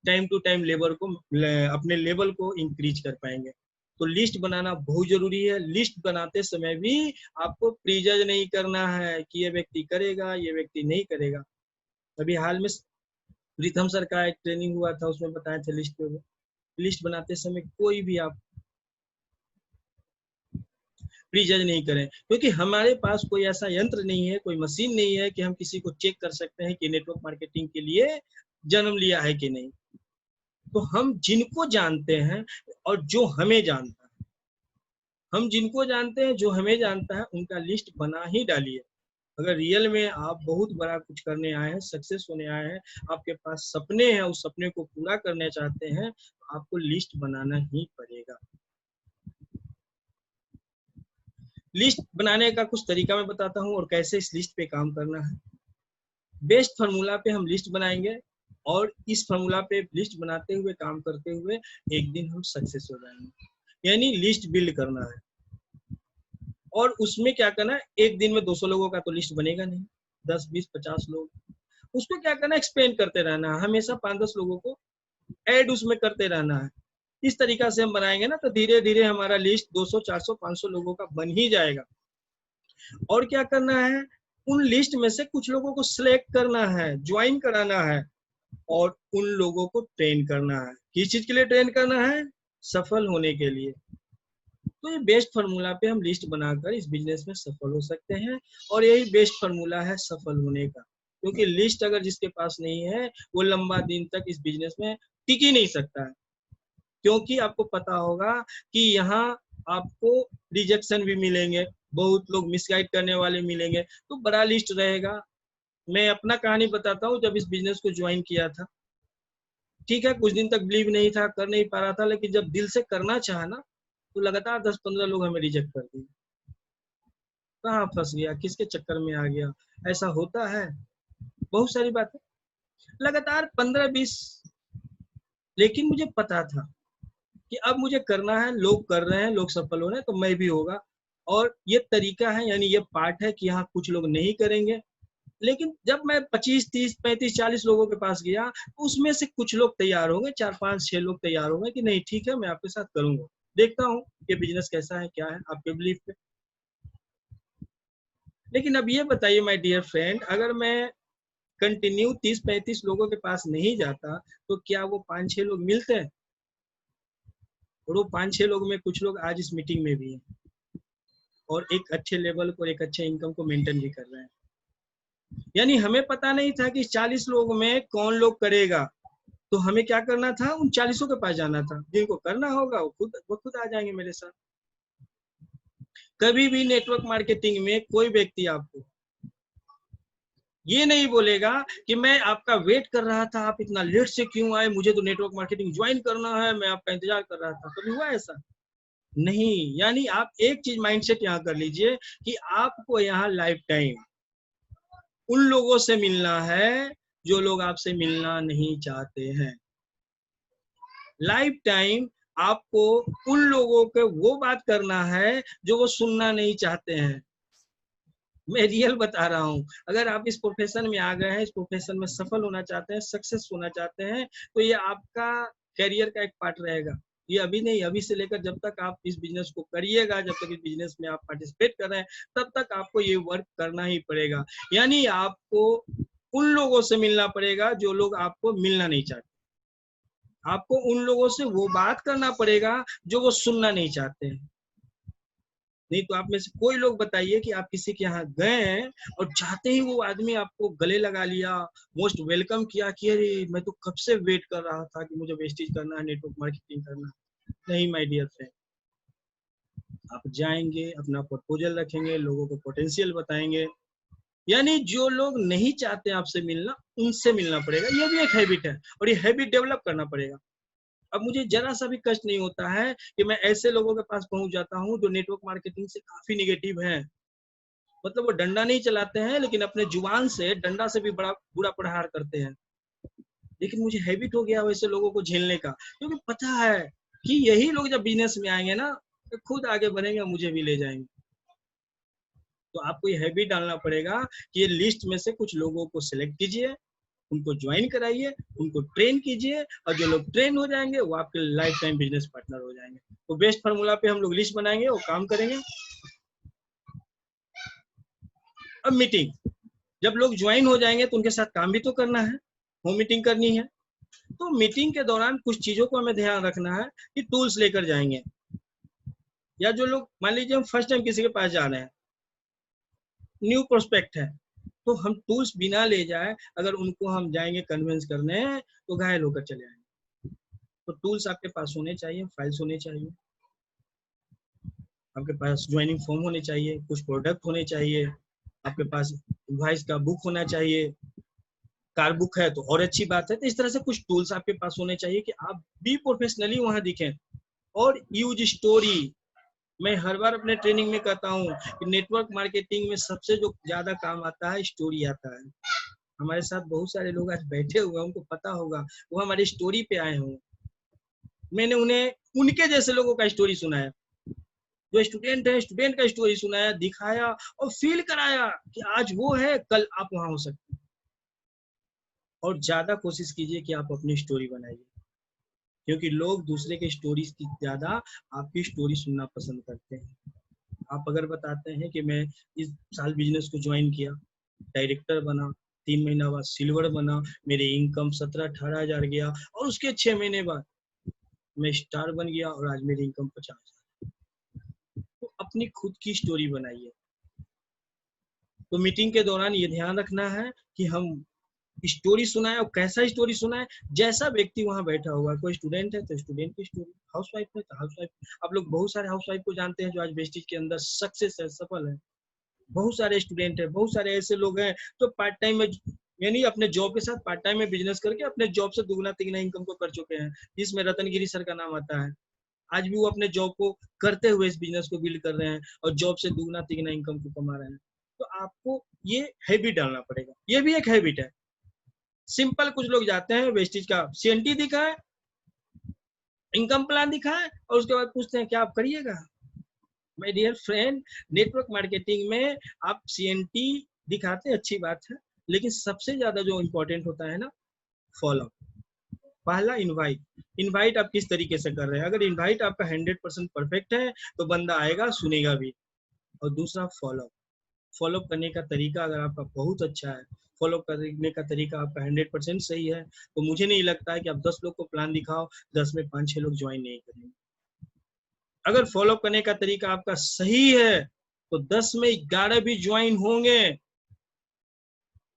टाइम टू टाइम अपने लेवल को इंक्रीज कर पाएंगे। तो लिस्ट बनाना बहुत जरूरी है। लिस्ट बनाते समय भी आपको प्रीजज नहीं करना है कि ये व्यक्ति करेगा, ये व्यक्ति नहीं करेगा। अभी हाल में प्रीतम सर का एक ट्रेनिंग हुआ था, उसमें बताया था लिस्ट बनाते समय कोई भी आप प्रीजज नहीं करें, क्योंकि हमारे पास कोई ऐसा यंत्र नहीं है, कोई मशीन नहीं है कि हम किसी को चेक कर सकते हैं कि नेटवर्क मार्केटिंग के लिए जन्म लिया है कि नहीं। तो हम जिनको जानते हैं और जो हमें जानता है, हम जिनको जानते हैं, जो हमें जानता है, उनका लिस्ट बना ही डालिए। अगर रियल में आप बहुत बड़ा कुछ करने आए हैं, सक्सेस होने आए हैं, आपके पास सपने हैं, उस सपने को पूरा करना चाहते हैं, तो आपको लिस्ट बनाना ही पड़ेगा। लिस्ट बनाने का कुछ तरीका मैं बताता हूँ और कैसे इस लिस्ट पे काम करना है। बेस्ट फार्मूला पे हम लिस्ट बनाएंगे, और इस फार्मूला पे लिस्ट बनाते हुए, काम करते हुए एक दिन हम सक्सेस हो जाएंगे। यानी लिस्ट बिल्ड करना है, और उसमें क्या करना है, एक दिन में 200 लोगों का तो लिस्ट बनेगा नहीं, 10, 20, 50 लोग। उसको क्या करना है, एक्सपेंड करते रहना है, हमेशा 5-10 लोगों को ऐड उसमें करते रहना है। इस तरीका से हम बनाएंगे ना, तो धीरे धीरे हमारा लिस्ट 200, 400, 500 लोगों का बन ही जाएगा। और क्या करना है, उन लिस्ट में से कुछ लोगों को सिलेक्ट करना है, ज्वाइन कराना है, और उन लोगों को ट्रेन करना है। किस चीज के लिए ट्रेन करना है, सफल होने के लिए। तो ये बेस्ट फार्मूला पे हम लिस्ट बनाकर इस बिजनेस में सफल हो सकते हैं, और यही बेस्ट फार्मूला है सफल होने का। क्योंकि लिस्ट अगर जिसके पास नहीं है, वो लंबा दिन तक इस बिजनेस में टिक ही नहीं सकता है। क्योंकि आपको पता होगा कि यहाँ आपको रिजेक्शन भी मिलेंगे, बहुत लोग मिसगाइड करने वाले मिलेंगे, तो बड़ा लिस्ट रहेगा। मैं अपना कहानी बताता हूँ, जब इस बिजनेस को ज्वाइन किया था, ठीक है, कुछ दिन तक बिलीव नहीं था, कर नहीं पा रहा था, लेकिन जब दिल से करना चाहा ना, तो लगातार 10-15 लोग हमें रिजेक्ट कर दिए। कहाँ फंस गया, किसके चक्कर में आ गया, ऐसा होता है, बहुत सारी बातें, लगातार 15-20। लेकिन मुझे पता था कि अब मुझे करना है, लोग कर रहे हैं, लोग सफल हो रहे हैं, तो मैं भी होगा। और ये तरीका है, यानी ये पार्ट है कि यहाँ कुछ लोग नहीं करेंगे। लेकिन जब मैं 25, 30, 35, 40 लोगों के पास गया, तो उसमें से कुछ लोग तैयार होंगे, 4, 5, 6 लोग तैयार होंगे कि नहीं ठीक है, मैं आपके साथ करूंगा, देखता हूँ ये बिजनेस कैसा है, क्या है, आपके बिलीफ पे। लेकिन अब ये बताइए माय डियर फ्रेंड, अगर मैं कंटिन्यू 30-35 लोगों के पास नहीं जाता, तो क्या वो 5-6 लोग मिलते हैं? और वो 5-6 लोग में कुछ लोग आज इस मीटिंग में भी हैं, और एक अच्छे लेवल को, एक अच्छे इनकम को मेंटेन भी कर रहे हैं। यानी हमें पता नहीं था कि 40 लोग में कौन लोग करेगा, तो हमें क्या करना था, उन 40 के पास जाना था। जिनको करना होगा वो खुद आ जाएंगे मेरे साथ। कभी भी नेटवर्क मार्केटिंग में कोई व्यक्ति आपको ये नहीं बोलेगा कि मैं आपका वेट कर रहा था, आप इतना लेट से क्यों आए, मुझे तो नेटवर्क मार्केटिंग ज्वाइन करना है, मैं आपका इंतजार कर रहा था। कभी हुआ ऐसा? नहीं। यानी आप एक चीज माइंडसेट यहाँ कर लीजिए कि आपको यहाँ लाइफ टाइम उन लोगों से मिलना है जो लोग आपसे मिलना नहीं चाहते हैं। लाइफ टाइम आपको उन लोगों के वो बात करना है जो वो सुनना नहीं चाहते हैं। मैं रियल बता रहा हूँ। अगर आप इस प्रोफेशन में आ गए हैं, इस प्रोफेशन में सफल होना चाहते हैं, सक्सेस होना चाहते हैं, तो ये आपका करियर का एक पार्ट रहेगा। ये अभी नहीं, अभी से लेकर जब तक आप इस बिजनेस को करिएगा, जब तक इस बिजनेस में आप पार्टिसिपेट कर रहे हैं, तब तक आपको ये वर्क करना ही पड़ेगा। यानी आपको उन लोगों से मिलना पड़ेगा जो लोग आपको मिलना नहीं चाहते। आपको उन लोगों से वो बात करना पड़ेगा जो वो सुनना नहीं चाहते हैं। नहीं तो आप में से कोई लोग बताइए कि आप किसी के यहाँ गए हैं और चाहते ही वो आदमी आपको गले लगा लिया, मोस्ट वेलकम किया कि अरे मैं तो कब से वेट कर रहा था कि मुझे वेस्टेज करना है, नेटवर्क मार्केटिंग करना है। नहीं माय डियर फ्रेंड, आप जाएंगे, अपना प्रपोजल रखेंगे, लोगों को पोटेंशियल बताएंगे। यानी जो लोग नहीं चाहते आपसे मिलना, उनसे मिलना पड़ेगा। ये भी एक हैबिट है, और ये हैबिट डेवलप करना पड़ेगा। अब मुझे जरा सा भी कष्ट नहीं होता है कि मैं ऐसे लोगों के पास पहुंच जाता हूं जो नेटवर्क मार्केटिंग से काफी निगेटिव हैं। मतलब वो डंडा नहीं चलाते हैं लेकिन अपने जुबान से डंडा से भी बड़ा बुरा प्रहार करते हैं। लेकिन मुझे हैबिट हो गया वैसे लोगों को झेलने का, क्योंकि पता है कि यही लोग जब बिजनेस में आएंगे ना तो खुद आगे बढ़ेंगे, मुझे भी ले जाएंगे। तो आपको ये हैबिट डालना पड़ेगा कि ये लिस्ट में से कुछ लोगों को सिलेक्ट कीजिए, उनको ज्वाइन कराइए, उनको ट्रेन कीजिए, और जो लोग ट्रेन हो जाएंगे वो आपके लाइफ टाइम बिजनेस पार्टनर हो जाएंगे। तो बेस्ट फार्मूला पे हम लोग लिस्ट बनाएंगे और काम करेंगे। अब मीटिंग, जब लोग ज्वाइन हो जाएंगे तो उनके साथ काम भी तो करना है, होम मीटिंग करनी है। तो मीटिंग के दौरान कुछ चीजों को हमें ध्यान रखना है कि टूल्स लेकर जाएंगे, या जो लोग मान लीजिए हम फर्स्ट टाइम किसी के पास जा रहे हैं, न्यू प्रोस्पेक्ट है, तो हम टूल्स बिना ले जाए अगर उनको हम जाएंगे कन्विंस करने तो घायल होकर चले आएंगे। तो टूल्स आपके पास होने चाहिए, फाइल्स होने चाहिए, आपके पास ज्वाइनिंग फॉर्म होने चाहिए, कुछ प्रोडक्ट होने चाहिए, आपके पास इनवॉइस का बुक होना चाहिए, कार बुक है तो और अच्छी बात है। तो इस तरह से कुछ टूल्स आपके पास होने चाहिए कि आप भी प्रोफेशनली वहां दिखें। और यूज स्टोरी, मैं हर बार अपने ट्रेनिंग में कहता हूँ कि नेटवर्क मार्केटिंग में सबसे जो ज्यादा काम आता है स्टोरी आता है। हमारे साथ बहुत सारे लोग आज बैठे हुए हैं, उनको पता होगा, वो हमारी स्टोरी पे आए होंगे। मैंने उन्हें उनके जैसे लोगों का स्टोरी सुनाया, जो स्टूडेंट है स्टूडेंट का स्टोरी सुनाया, दिखाया और फील कराया कि आज वो है कल आप वहां हो सकते हैं। और ज्यादा कोशिश कीजिए कि आप अपनी स्टोरी बनाइए, क्योंकि लोग दूसरे के स्टोरी की ज्यादा आपकी स्टोरी सुनना पसंद करते हैं। आप अगर बताते हैं कि मैं इस साल बिजनेस को ज्वाइन किया, डायरेक्टर बना, 3 महीना बाद सिल्वर बना, मेरे इनकम 17-18 हजार गया, और उसके 6 महीने बाद मैं स्टार बन गया और आज मेरी इनकम 50,000। तो अपनी खुद की स्टोरी बनाइए। तो मीटिंग के दौरान ये ध्यान रखना है कि हम स्टोरी सुनाए, और कैसा स्टोरी सुनाए, जैसा व्यक्ति वहां बैठा हुआ है। कोई स्टूडेंट है तो स्टूडेंट की स्टोरी, हाउसवाइफ है तो हाउसवाइफ। आप लोग बहुत सारे हाउसवाइफ को जानते हैं जो आज वेस्टिज के अंदर सक्सेस है, सफल है। बहुत सारे स्टूडेंट है, बहुत सारे ऐसे लोग हैं जो पार्ट टाइम में, यानी अपने जॉब के साथ पार्ट टाइम में बिजनेस करके अपने जॉब से दुगना तिगुना इनकम को कर चुके हैं, जिसमें रतनगिरी सर का नाम आता है। आज भी वो अपने जॉब को करते हुए इस बिजनेस को बिल्ड कर रहे हैं और जॉब से दुगना तिगुना इनकम को कमा रहे हैं। तो आपको ये हैबिट डालना पड़ेगा, ये भी एक हैबिट है। सिंपल, कुछ लोग जाते हैं वेस्टिज का सीएनटी दिखाए, इनकम प्लान दिखाए, और उसके बाद पूछते हैं क्या आप करिएगा। My dear friend, network marketing में आप सीएनटी दिखाते अच्छी बात है, लेकिन सबसे ज्यादा जो इम्पोर्टेंट होता है ना, फॉलो। पहला इनवाइट आप किस तरीके से कर रहे हैं। अगर इनवाइट आपका 100% परफेक्ट है तो बंदा आएगा, सुनेगा भी। और दूसरा फॉलो करने का तरीका अगर आपका बहुत अच्छा है, फॉलो करने का तरीका आपका 100% सही है, तो मुझे नहीं लगता है कि आप 10 लोग को प्लान दिखाओ, 10 में 5-6 लोग ज्वाइन नहीं करेंगे। अगर फॉलो करने का तरीका आपका सही है तो 10 में 11 भी ज्वाइन होंगे।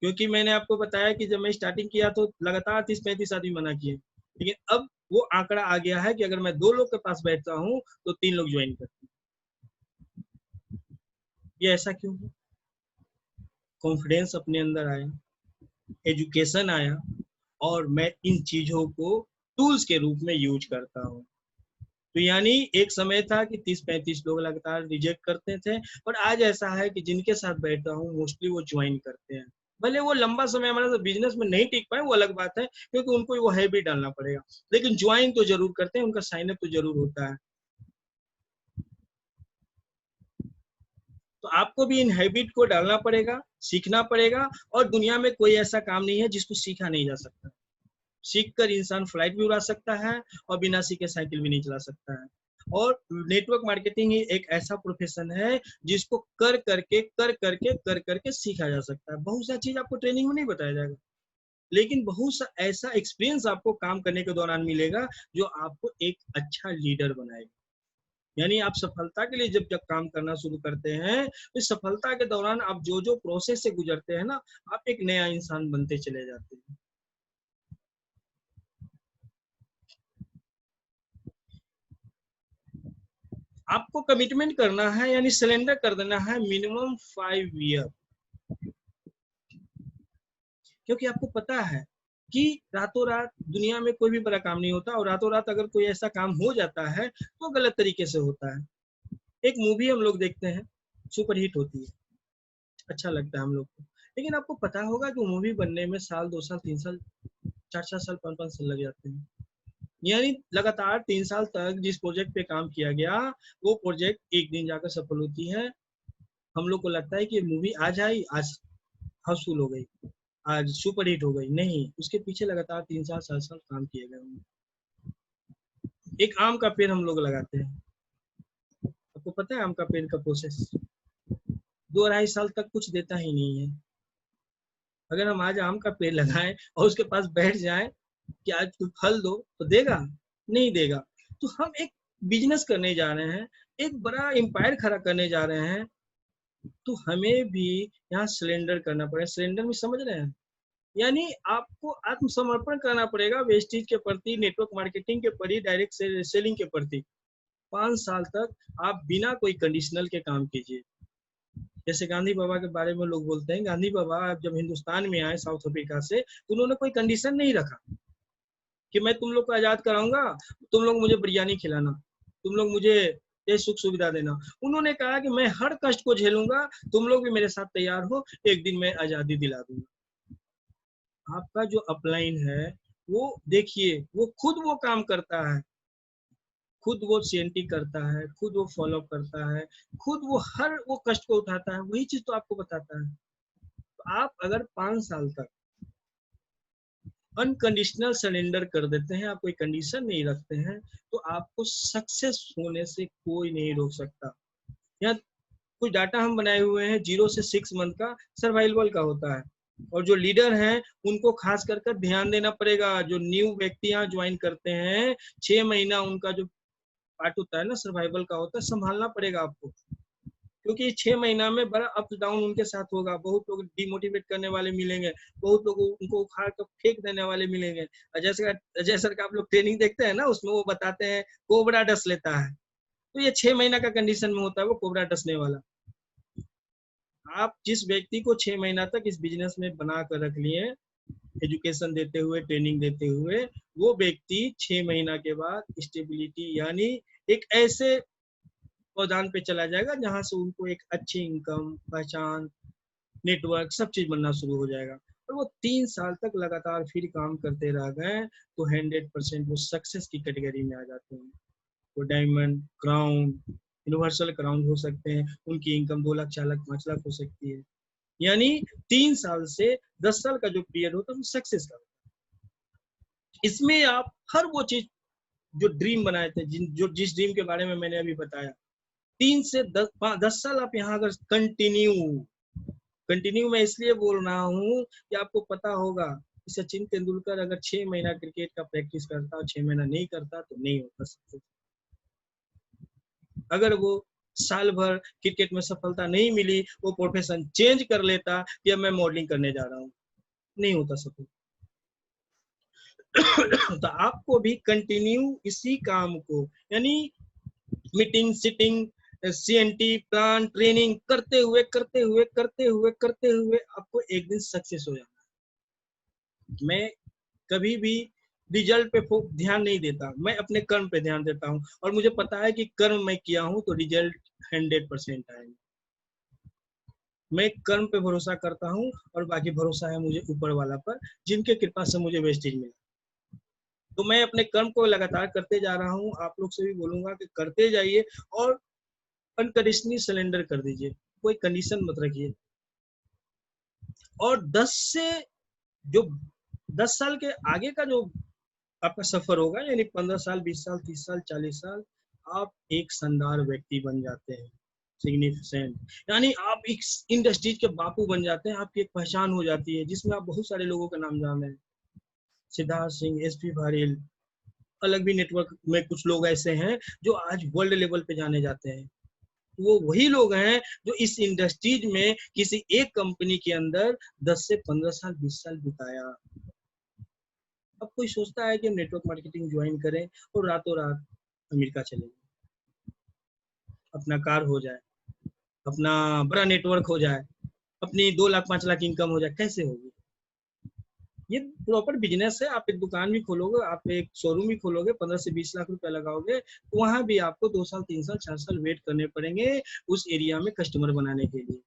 क्योंकि मैंने आपको बताया कि जब मैं स्टार्टिंग किया तो लगातार 30-35 आदमी मना किए, लेकिन अब वो आंकड़ा आ गया है कि अगर मैं 2 लोग के पास बैठता हूँ तो 3 लोग ज्वाइन करते हैं। ये ऐसा क्यों है? कॉन्फिडेंस अपने अंदर आया, एजुकेशन आया, और मैं इन चीजों को टूल्स के रूप में यूज करता हूँ। तो यानी एक समय था कि 30-35 लोग लगातार रिजेक्ट करते थे, और आज ऐसा है कि जिनके साथ बैठता हूँ मोस्टली वो ज्वाइन करते हैं। भले वो लंबा समय हमारे साथ बिजनेस में नहीं टिक पाए, वो अलग बात है, क्योंकि उनको वो हैबिट डालना पड़ेगा, लेकिन ज्वाइन तो जरूर करते हैं, उनका साइन अप तो जरूर होता है। तो आपको भी इन हैबिट को डालना पड़ेगा, सीखना पड़ेगा। और दुनिया में कोई ऐसा काम नहीं है जिसको सीखा नहीं जा सकता। सीख कर इंसान फ्लाइट भी उड़ा सकता है और बिना सीखे साइकिल भी नहीं चला सकता है। और नेटवर्क मार्केटिंग ही एक ऐसा प्रोफेशन है जिसको कर करके सीखा जा सकता है। बहुत सा चीज आपको ट्रेनिंग में नहीं बताया जाएगा, लेकिन बहुत सा ऐसा एक्सपीरियंस आपको काम करने के दौरान मिलेगा जो आपको एक अच्छा लीडर बनाएगा। यानी आप सफलता के लिए जब जब काम करना शुरू करते हैं तो सफलता के दौरान आप जो जो प्रोसेस से गुजरते हैं ना, आप एक नया इंसान बनते चले जाते हैं। आपको कमिटमेंट करना है, यानी सिलेंडर कर देना है मिनिमम 5 ईयर। क्योंकि आपको पता है कि रातों रात दुनिया में कोई भी बड़ा काम नहीं होता, और रातों रात अगर कोई ऐसा काम हो जाता है तो गलत तरीके से होता है। एक मूवी हम लोग देखते हैं, सुपर हिट होती है, अच्छा लगता है हम लोग को, लेकिन आपको पता होगा कि मूवी बनने में साल, 2 साल, 3 साल, 4-4 साल, 5-5 साल लग जाते हैं। यानी लगातार 3 साल तक जिस प्रोजेक्ट पे काम किया गया, वो प्रोजेक्ट एक दिन जाकर सफल होती है। हम लोग को लगता है कि मूवी आज आई, आज हाउसफुल हो गई, आज सुपर हिट हो गई। नहीं, उसके पीछे लगातार 3 साल, 7 साल काम किए गए होंगे। एक आम का पेड़ हम लोग लगाते हैं, आपको पता है आम का पेड़ का प्रोसेस 2-2.5 साल तक कुछ देता ही नहीं है। अगर हम आज आम का पेड़ लगाएं और उसके पास बैठ जाएं कि आज तू फल दो, तो देगा? नहीं देगा। तो हम एक बिजनेस करने जा रहे हैं, एक बड़ा एम्पायर खड़ा करने जा रहे हैं, तो हमें भी यहाँ सरेंडर करना पड़ेगा। सरेंडर में समझ रहे हैं, यानी आपको आत्मसमर्पण करना पड़ेगा वेस्टेज के प्रति, नेटवर्क मार्केटिंग के प्रति, डायरेक्ट सेलिंग के प्रति। 5 साल तक आप बिना कोई कंडीशनल के काम कीजिए। जैसे गांधी बाबा के बारे में लोग बोलते हैं, गांधी बाबा जब हिंदुस्तान में आए साउथ अफ्रीका से, तो उन्होंने कोई कंडीशन नहीं रखा कि मैं तुम लोग को आजाद कराऊंगा, तुम लोग मुझे बिरयानी खिलाना, तुम लोग मुझे ये सुख सुविधा देना। उन्होंने कहा कि मैं हर कष्ट को झेलूंगा, तुम लोग भी मेरे साथ तैयार हो, एक दिन मैं आजादी दिला दूंगा। आपका जो अपलाइन है वो देखिए, वो खुद वो काम करता है, खुद वो सीएनटी करता है, खुद वो फॉलो करता है, खुद वो हर वो कष्ट को उठाता है, वही चीज तो आपको बताता है। तो आप अगर 5 साल तक अनकंडीशनल सरेंडर कर देते हैं, आप कोई कंडीशन नहीं रखते हैं, तो आपको सक्सेस होने से कोई नहीं रोक सकता। यहाँ कुछ डाटा हम बनाए हुए हैं, 0 से 6 मंथ का सर्वाइवल का होता है, और जो लीडर हैं उनको खास कर कर ध्यान देना पड़ेगा। जो न्यू व्यक्ति यहाँ ज्वाइन करते हैं, 6 महीना उनका जो पार्ट होता है ना सर्वाइवल का होता है, संभालना पड़ेगा आपको, क्योंकि 6 महीना में बड़ा अप डाउन उनके साथ होगा। बहुत लोग डिमोटिवेट करने वाले मिलेंगे, बहुत लोग उनको उखाड़ कर फेंक देने वाले मिलेंगे। अजय सर का आप लोग ट्रेनिंग देखते हैं ना, उसमें वो बताते हैं कोबरा डस लेता है, तो ये 6 महीना का कंडीशन में होता है वो कोबरा डसने वाला। आप जिस व्यक्ति को 6 महीना तक इस बिजनेस में बना कर रख लिए, एजुकेशन देते हुए, ट्रेनिंग देते हुए, वो व्यक्ति 6 महीना के बाद स्टेबिलिटी यानी एक ऐसे पौधान पे चला जाएगा जहां से उनको एक अच्छी इनकम, पहचान, नेटवर्क सब चीज बनना शुरू हो जाएगा। और वो 3 साल तक लगातार फिर काम करते रह गए तो 100% वो सक्सेस की कैटेगरी में आ जाते हैं। वो डायमंड, क्राउन, यूनिवर्सल क्राउन हो सकते हैं, उनकी इनकम 2 लाख, 4 लाख, 5 लाख हो सकती है। यानी 3 साल से 10 साल का जो पीरियड होता है वो सक्सेस का। इसमें आप हर वो चीज जो ड्रीम बनाए थे, जो जिस ड्रीम के बारे में मैंने अभी बताया, 3 से 10 साल आप यहाँ अगर कंटिन्यू मैं इसलिए बोल रहा हूँ कि आपको पता होगा कि सचिन तेंदुलकर अगर 6 महीना क्रिकेट का प्रैक्टिस करता और 6 महीना नहीं करता तो नहीं होता सक्सेस। अगर वो साल भर क्रिकेट में सफलता नहीं मिली, वो प्रोफेशन चेंज कर लेता कि अब मैं मॉडलिंग करने जा रहा हूँ, नहीं होता सफल। तो आपको भी कंटिन्यू इसी काम को, यानी meeting, sitting, CNT, plan, training करते हुए आपको एक दिन सक्सेस हो जाना है। मैं कभी भी रिजल्ट पे ध्यान नहीं देता, मैं अपने कर्म पे ध्यान देता हूँ, और मुझे पता है कि कर्म मैं किया हूँ तो रिजल्ट 100% आएगा। मैं कर्म पे भरोसा करता हूँ, और बाकी भरोसा है मुझे ऊपर वाला पर, जिनके कृपा से मुझे वेस्टेज मिला। तो मैं अपने कर्म को लगातार करते जा रहा हूँ। आप लोग से भी बोलूंगा कि करते जाइए, और अनकंडीशनली सरेंडर कर दीजिए, कोई कंडीशन मत रखिए। और 10 साल के आगे का जो आपका सफर होगा, यानी 15 साल, 20 साल, 30 साल, 40 साल, आप एक शानदार व्यक्ति बन जाते हैं, सिग्निफिकेंट, यानी आप एक इंडस्ट्रीज के बापू बन जाते हैं। आपकी एक पहचान हो जाती है जिसमें आप बहुत सारे लोगों का नाम जान रहे हैं, सिद्धार्थ सिंह, एसपी भारिल, अलग भी नेटवर्क में कुछ लोग ऐसे हैं जो आज वर्ल्ड लेवल पे जाने जाते हैं। वो वही लोग हैं जो इस इंडस्ट्रीज में किसी एक कंपनी के अंदर 10 से 15 साल, 20 साल बिताया। अब कोई सोचता है कि हम नेटवर्क मार्केटिंग ज्वाइन करें और रातों रात अमेरिका चले जाए, अपना कार हो जाए, अपना बड़ा नेटवर्क हो जाए, अपनी 2 लाख 5 लाख इनकम हो जाए, कैसे होगी? ये प्रॉपर बिजनेस है। आप एक दुकान भी खोलोगे, आप एक शोरूम भी खोलोगे, 15 से 20 लाख रुपया लगाओगे, तो वहां भी आपको 2 साल 3 साल 4 साल वेट करने पड़ेंगे उस एरिया में कस्टमर बनाने के लिए।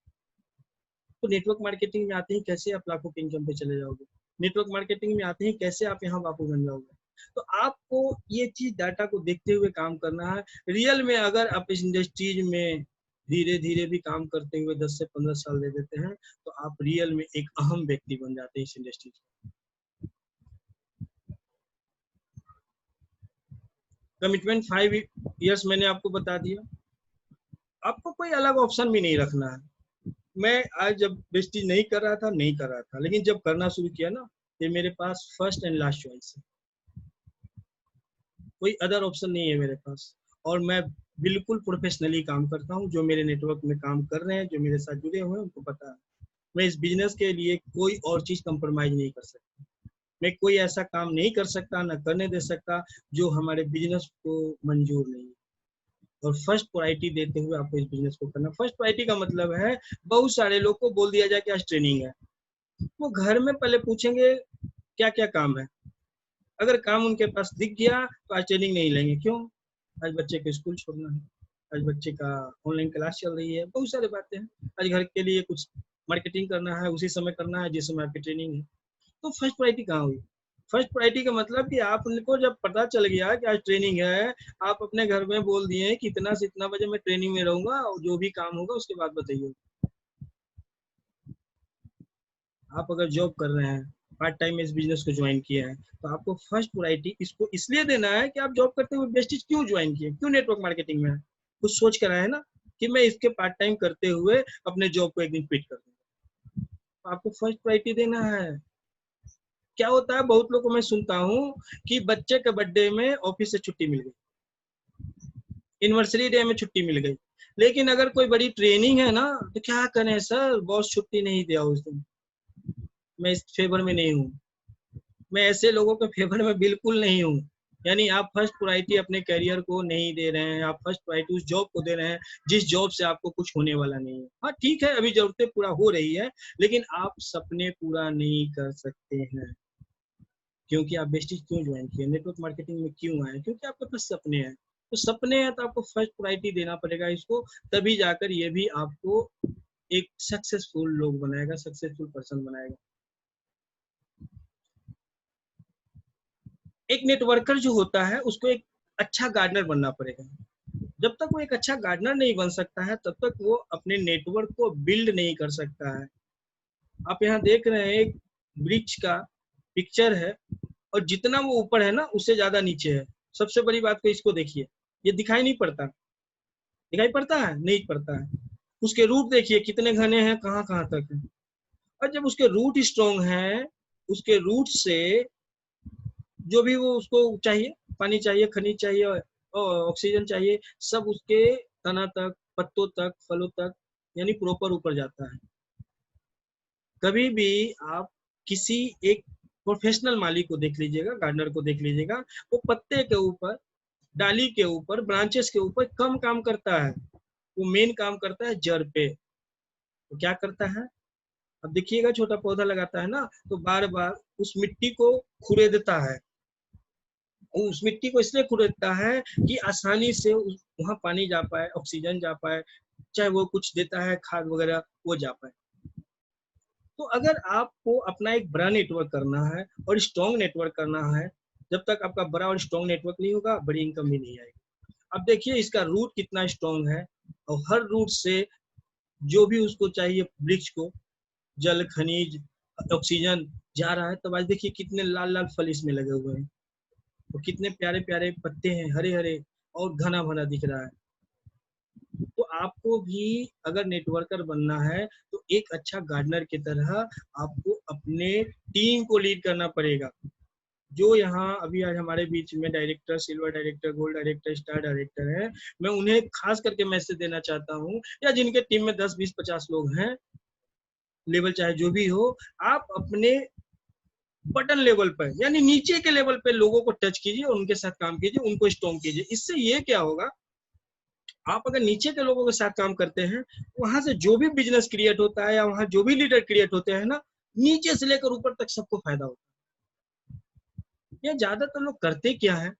तो नेटवर्क मार्केटिंग में आते ही कैसे आप लाखों के इनकम पे चले जाओगे, नेटवर्क मार्केटिंग में आते ही कैसे आप यहाँ बापू बन जाओगे। तो आपको ये चीज डाटा को देखते हुए काम करना है। रियल में अगर आप इस इंडस्ट्रीज में धीरे धीरे भी काम करते हुए 10 से 15 साल दे देते हैं, तो आप रियल में एक अहम व्यक्ति बन जाते हैं इस इंडस्ट्री में। कमिटमेंट 5 इयर्स मैंने आपको बता दिया। आपको कोई अलग ऑप्शन भी नहीं रखना है। मैं आज जब वेस्टेज नहीं कर रहा था, लेकिन जब करना शुरू किया ना, ये मेरे पास फर्स्ट एंड लास्ट चॉइस है, कोई अदर ऑप्शन नहीं है मेरे पास। और मैं बिल्कुल प्रोफेशनली काम करता हूँ। जो मेरे नेटवर्क में काम कर रहे हैं, जो मेरे साथ जुड़े हुए हैं, उनको पता है मैं इस बिजनेस के लिए कोई और चीज कंप्रोमाइज नहीं कर सकता। मैं कोई ऐसा काम नहीं कर सकता, ना करने दे सकता जो हमारे बिजनेस को मंजूर नहीं है। और फर्स्ट प्रायोरिटी देते हुए आपको इस बिजनेस को करना। फर्स्ट प्रायोरिटी का मतलब है, बहुत सारे लोग को बोल दिया जाए कि आज ट्रेनिंग है, वो घर में पहले पूछेंगे क्या क्या काम है। अगर काम उनके पास दिख गया तो आज ट्रेनिंग नहीं लेंगे। क्यों? आज बच्चे को स्कूल छोड़ना है, आज बच्चे का ऑनलाइन क्लास चल रही है, बहुत सारी बातें हैं, आज घर के लिए कुछ मार्केटिंग करना है, उसी समय करना है जिस समय आपकी ट्रेनिंग है। तो फर्स्ट प्रायोरिटी कहाँ हुई? फर्स्ट प्रायोरिटी का मतलब कि आपको जब पता चल गया कि आज ट्रेनिंग है, आप अपने घर में बोल दिए कि इतना से इतना बजे मैं ट्रेनिंग में रहूंगा और जो भी काम होगा उसके बाद बताइए। आप अगर जॉब कर रहे हैं, पार्ट टाइम में इस बिजनेस को ज्वाइन किया है, तो आपको फर्स्ट प्रायोरिटी इसको इसलिए देना है कि आप जॉब करते हुए वेस्टेज क्यों ज्वाइन किए, क्यों नेटवर्क मार्केटिंग में है, कुछ सोच कर आए है ना कि मैं इसके पार्ट टाइम करते हुए अपने जॉब को एक दिन क्विट कर दूंगा। तो आपको फर्स्ट प्रायोरिटी देना है। क्या होता है, बहुत लोगों को मैं सुनता हूँ कि बच्चे के बर्थडे में ऑफिस से छुट्टी मिल गई, एनिवर्सरी डे में छुट्टी मिल गई, लेकिन अगर कोई बड़ी ट्रेनिंग है ना, तो क्या करें सर, बॉस छुट्टी नहीं दिया उस दिन। मैं इस फेवर में नहीं हूँ, मैं ऐसे लोगों के फेवर में बिल्कुल नहीं हूँ। यानी आप फर्स्ट प्रायोरिटी अपने करियर को नहीं दे रहे हैं, आप फर्स्ट प्रायोरिटी उस जॉब को दे रहे हैं जिस जॉब से आपको कुछ होने वाला नहीं है। हाँ ठीक है, अभी जरूरतें पूरा हो रही है, लेकिन आप सपने पूरा नहीं कर सकते हैं। क्योंकि आप वेस्टेज क्यों ज्वाइन किए, नेटवर्क मार्केटिंग में क्यों आए? क्योंकि आपके पास सपने हैं। तो सपने हैं तो आपको फर्स्ट प्रायोरिटी देना पड़ेगा इसको, तभी जाकर ये भी आपको एक सक्सेसफुल लोग बनाएगा, सक्सेसफुल पर्सन बनाएगा। एक नेटवर्कर जो होता है उसको एक अच्छा गार्डनर बनना पड़ेगा। जब तक वो एक अच्छा गार्डनर नहीं बन सकता है, तब तक वो अपने नेटवर्क को बिल्ड नहीं कर सकता है। आप यहाँ देख रहे हैं एक वृक्ष का पिक्चर है, और जितना वो ऊपर है ना, उससे ज्यादा नीचे है। सबसे बड़ी बात को इसको देखिए, ये दिखाई नहीं पड़ता, दिखाई पड़ता है? नहीं पड़ता है। उसके रूट देखिए कितने घने हैं, कहाँ कहाँ तक है। और जब उसके रूट स्ट्रॉन्ग है, उसके रूट से जो भी वो उसको चाहिए, पानी चाहिए, खनिज चाहिए और ऑक्सीजन चाहिए, सब उसके तना तक, पत्तों तक, फलों तक, यानी प्रॉपर ऊपर जाता है। कभी भी आप किसी एक प्रोफेशनल माली को देख लीजिएगा, गार्डनर को देख लीजिएगा, वो पत्ते के ऊपर, डाली के ऊपर, ब्रांचेस के ऊपर कम काम करता है, वो मेन काम करता है जड़ पे। तो क्या करता है, अब देखिएगा छोटा पौधा लगाता है ना, तो बार बार उस मिट्टी को खुरेदता है। उस मिट्टी को इसलिए खुरेदता है कि आसानी से वहां पानी जा पाए, ऑक्सीजन जा पाए, चाहे वो कुछ देता है खाद वगैरह, वो जा पाए। तो अगर आपको अपना एक बड़ा नेटवर्क करना है और स्ट्रॉन्ग नेटवर्क करना है, जब तक आपका बड़ा और स्ट्रॉन्ग नेटवर्क नहीं होगा, बड़ी इनकम भी नहीं आएगी। अब देखिए इसका रूट कितना स्ट्रॉन्ग है, और हर रूट से जो भी उसको चाहिए वृक्ष को, जल, खनिज, ऑक्सीजन जा रहा है। तब आज देखिए कितने लाल लाल फल इसमें लगे हुए हैं, और कितने प्यारे प्यारे पत्ते हैं, हरे हरे, और घना भरा दिख रहा है। तो आपको भी अगर नेटवर्कर बनना है, तो एक अच्छा गार्डनर की तरह आपको अपने टीम को लीड करना पड़ेगा। जो यहाँ अभी आज हमारे बीच में director, silver director, gold director, star director है, मैं उन्हें खास करके मैसेज देना चाहता हूँ, या जिनके टीम में 10, 20, 50 लोग हैं, लेवल चाहे जो भी हो, आप अपने बटन लेवल पर, यानी नीचे के लेवल पे लोगों को टच कीजिए, उनके साथ काम कीजिए, उनको स्ट्रॉन्ग कीजिए। इससे ये क्या होगा, आप अगर नीचे के लोगों के साथ काम करते हैं, वहां से जो भी बिजनेस क्रिएट होता है, या वहां जो भी लीडर क्रिएट होते हैं ना, नीचे से लेकर ऊपर तक सबको फायदा होता है। या ज्यादातर लोग करते क्या है,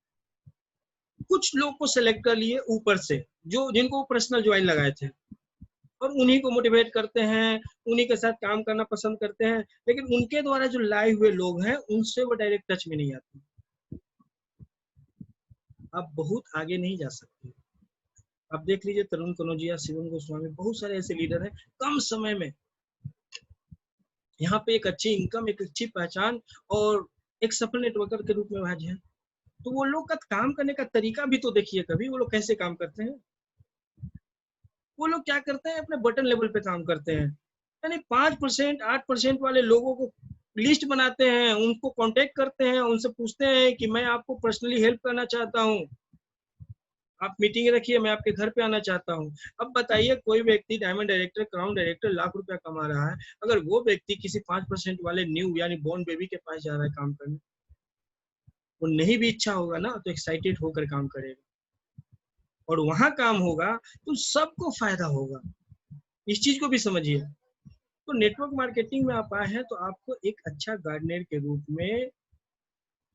कुछ लोग को सेलेक्ट कर लिए ऊपर से, जो जिनको पर्सनल ज्वाइन लगाए थे, और उन्हीं को मोटिवेट करते हैं, उन्हीं के साथ काम करना पसंद करते हैं, लेकिन उनके द्वारा जो लाए हुए लोग हैं उनसे वो डायरेक्ट टच में नहीं आते। आप बहुत आगे नहीं जा सकते। आप देख लीजिए तरुण कनौजिया, शिवम गोस्वामी, बहुत सारे ऐसे लीडर हैं, कम समय में यहाँ पे एक अच्छी इनकम, एक अच्छी पहचान और एक सफल नेटवर्कर के रूप में आज है। तो वो लोग का काम करने का तरीका भी तो देखिए कभी, वो लोग कैसे काम करते हैं। वो लोग क्या करते हैं, अपने बटन लेवल पे काम करते हैं, यानी 5% 8% वाले लोगों को लिस्ट बनाते हैं, उनको कांटेक्ट करते हैं, उनसे पूछते हैं कि मैं आपको पर्सनली हेल्प करना चाहता हूँ, आप मीटिंग रखिए, मैं आपके घर पे आना चाहता हूँ। अब बताइए, कोई व्यक्ति diamond director, crown director lakh रुपया कमा रहा है, अगर वो व्यक्ति किसी 5% वाले न्यू यानी बॉर्न बेबी के पास जा रहा है काम करने, वो नहीं भी इच्छा होगा ना तो एक्साइटेड होकर काम करेगा, और वहां काम होगा तो सबको फायदा होगा। इस चीज को भी समझिए। तो नेटवर्क मार्केटिंग में आप आए हैं तो आपको एक अच्छा गार्डनर के रूप में,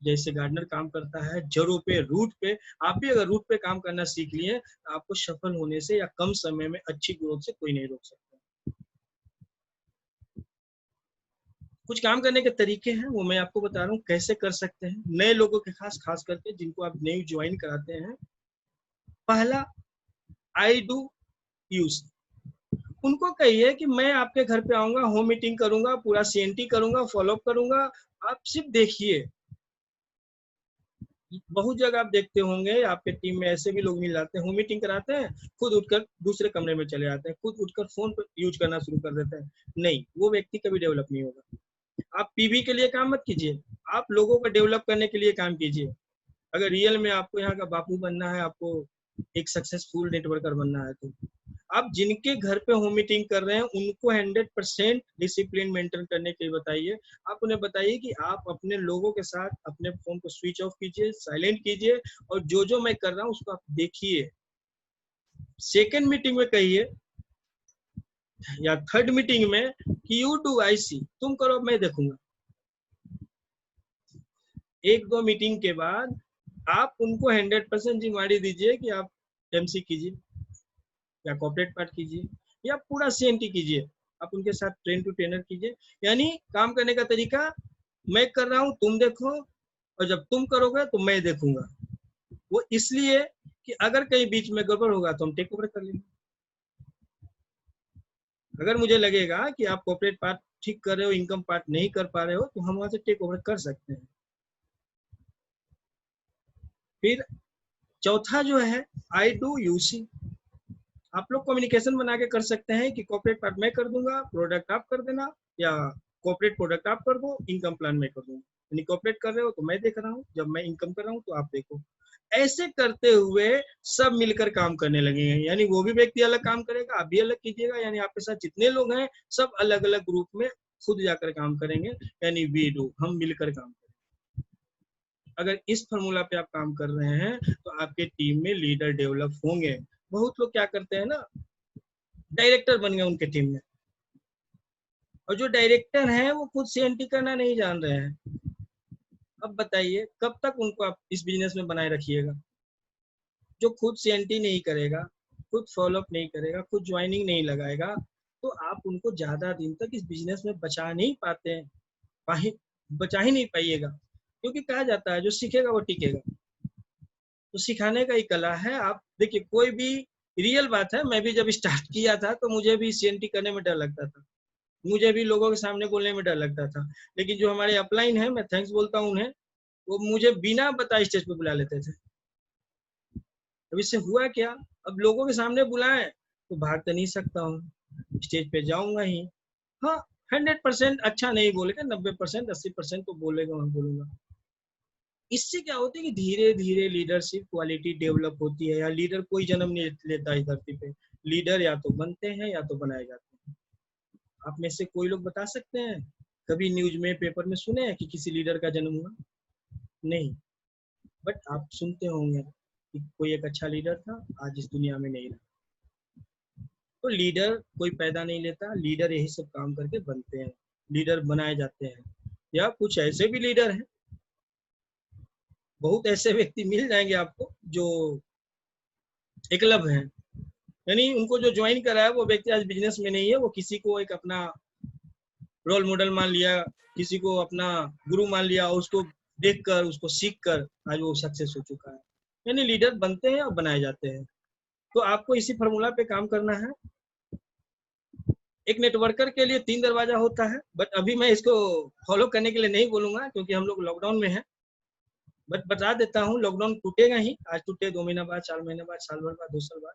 जैसे गार्डनर काम करता है जड़ों पे, रूट पे, आप भी अगर रूट पे काम करना सीख लिए तो आपको सफल होने से या कम समय में अच्छी ग्रोथ से कोई नहीं रोक सकता। कुछ काम करने के तरीके हैं, वो मैं आपको बता रहा हूँ कैसे कर सकते हैं, नए लोगों के खास करके जिनको आप नई ज्वाइन कराते हैं। पहला, आई डू यूज, उनको कहिए कि मैं आपके घर पे आऊंगा, होम मीटिंग करूंगा, पूरा सीएनटी करूंगा, फॉलोअप करूंगा, आप सिर्फ देखिए। बहुत जगह आप देखते होंगे आपके टीम में ऐसे भी लोग मिल जाते हैं, होम मीटिंग कराते हैं, खुद उठकर दूसरे कमरे में चले जाते हैं, खुद उठकर फोन पर यूज करना शुरू कर देते हैं। नहीं, वो व्यक्ति कभी डेवलप नहीं होगा। आप पीवी के लिए काम मत कीजिए, आप लोगों को डेवलप करने के लिए काम कीजिए। अगर रियल में आपको यहाँ का बापू बनना है, आपको एक सक्सेसफुल नेटवर्कर बनना है, तो आप जिनके घर पे होम मीटिंग कर रहे हैं उनको 100% डिसिप्लिन मेंटेन करने के लिए बताइए। आप उन्हें बताइए कि आप अपने लोगों के साथ अपने फोन को स्विच ऑफ कीजिए, साइलेंट कीजिए, और जो मैं कर रहा हूँ उसको आप देखिए। सेकेंड मीटिंग में कहिए या थर्ड मीटिंग में कि यू डू आई सी, तुम करो मैं देखूंगा। एक दो मीटिंग के बाद आप उनको 100% जिम्मेदारी दीजिए कि आप एमसी कीजिए या कॉर्पोरेट पार्ट कीजिए या पूरा सीएनटी कीजिए, आप उनके साथ ट्रेन टू ट्रेनर कीजिए। यानी काम करने का तरीका, मैं कर रहा हूँ तुम देखो, और जब तुम करोगे तो मैं देखूंगा। वो इसलिए कि अगर कहीं बीच में गड़बड़ होगा तो हम टेक ओवर कर लेंगे। अगर मुझे लगेगा कि आप कॉर्पोरेट पार्ट ठीक कर रहे हो, इनकम पार्ट नहीं कर पा रहे हो, तो हम वहां से टेक ओवर कर सकते हैं। फिर चौथा जो है, आई डू यूसी, आप लोग कम्युनिकेशन बना के कर सकते हैं कि कॉर्पोरेट पार्ट मैं कर दूंगा, प्रोडक्ट आप कर देना, या कॉर्पोरेट प्रोडक्ट आप कर दो, इनकम प्लान मैं कर दूंगा। यानी कॉर्पोरेट कर रहे हो तो मैं देख रहा हूँ, जब मैं इनकम कर रहा हूँ तो आप देखो। ऐसे करते हुए सब मिलकर काम करने लगेंगे, यानी वो भी व्यक्ति अलग काम करेगा, आप भी अलग कीजिएगा, यानी आपके साथ जितने लोग हैं सब अलग अलग ग्रुप में खुद जाकर काम करेंगे, यानी वी डू, हम मिलकर काम करेंगे। अगर इस फॉर्मूला पे आप काम कर रहे हैं तो आपके टीम में लीडर डेवलप होंगे। बहुत लोग क्या करते हैं ना, डायरेक्टर बन गए उनके टीम में, और जो डायरेक्टर हैं वो खुद सीएनटी करना नहीं जान रहे हैं। अब बताइए कब तक उनको आप इस बिजनेस में बनाए रखिएगा। जो खुद सीएनटी नहीं करेगा, खुद फॉलोअप नहीं करेगा, खुद ज्वाइनिंग नहीं लगाएगा, तो आप उनको ज्यादा दिन तक इस बिजनेस में बचा नहीं पाते हैं, बचा ही नहीं पाइएगा। क्योंकि कहा जाता है जो सीखेगा वो टिकेगा। तो सिखाने का ही कला है। आप देखिए, कोई भी, रियल बात है, मैं भी जब स्टार्ट किया था तो मुझे भी सीएनटी करने में डर लगता था, मुझे भी लोगों के सामने बोलने में डर लगता था। लेकिन जो हमारे अपलाइन है, मैं थैंक्स बोलता हूँ उन्हें, वो मुझे बिना बताए स्टेज पे बुला लेते थे। अब इससे हुआ क्या, अब लोगों के सामने बुलाएं तो भाग तो नहीं सकता हूँ, स्टेज पे जाऊंगा ही। हाँ, 100% अच्छा नहीं बोलेगा, 90% 80% तो बोलेगा, मैं बोलूंगा। इससे क्या होता है कि धीरे धीरे लीडरशिप क्वालिटी डेवलप होती है। या लीडर कोई जन्म नहीं लेता इस धरती पे, लीडर या तो बनते हैं या तो बनाए जाते हैं। आप में से कोई लोग बता सकते हैं कभी न्यूज में, पेपर में सुने हैं कि किसी लीडर का जन्म हुआ? नहीं। बट आप सुनते होंगे कि कोई एक अच्छा लीडर था, आज इस दुनिया में नहीं रहा। तो लीडर कोई पैदा नहीं लेता, लीडर यही सब काम करके बनते हैं, लीडर बनाए जाते हैं। या कुछ ऐसे भी लीडर हैं बहुत ऐसे व्यक्ति मिल जाएंगे आपको जो एकलव्य हैं, यानी उनको जो ज्वाइन करा है वो व्यक्ति आज बिजनेस में नहीं है, वो किसी को एक अपना रोल मॉडल मान लिया, किसी को अपना गुरु मान लिया, और उसको देखकर, उसको सीखकर आज वो सक्सेस हो चुका है। यानी लीडर बनते हैं और बनाए जाते हैं। तो आपको इसी फॉर्मूला पे काम करना है। एक नेटवर्कर के लिए 3 दरवाजा होता है, बट अभी मैं इसको फॉलो करने के लिए नहीं बोलूंगा क्योंकि हम लोग लॉकडाउन में हैं। बट बता देता हूँ, लॉकडाउन टूटेगा ही, आज टूटे 2 महीना बाद, 4 महीने बाद, साल भर बाद, 2 साल बाद।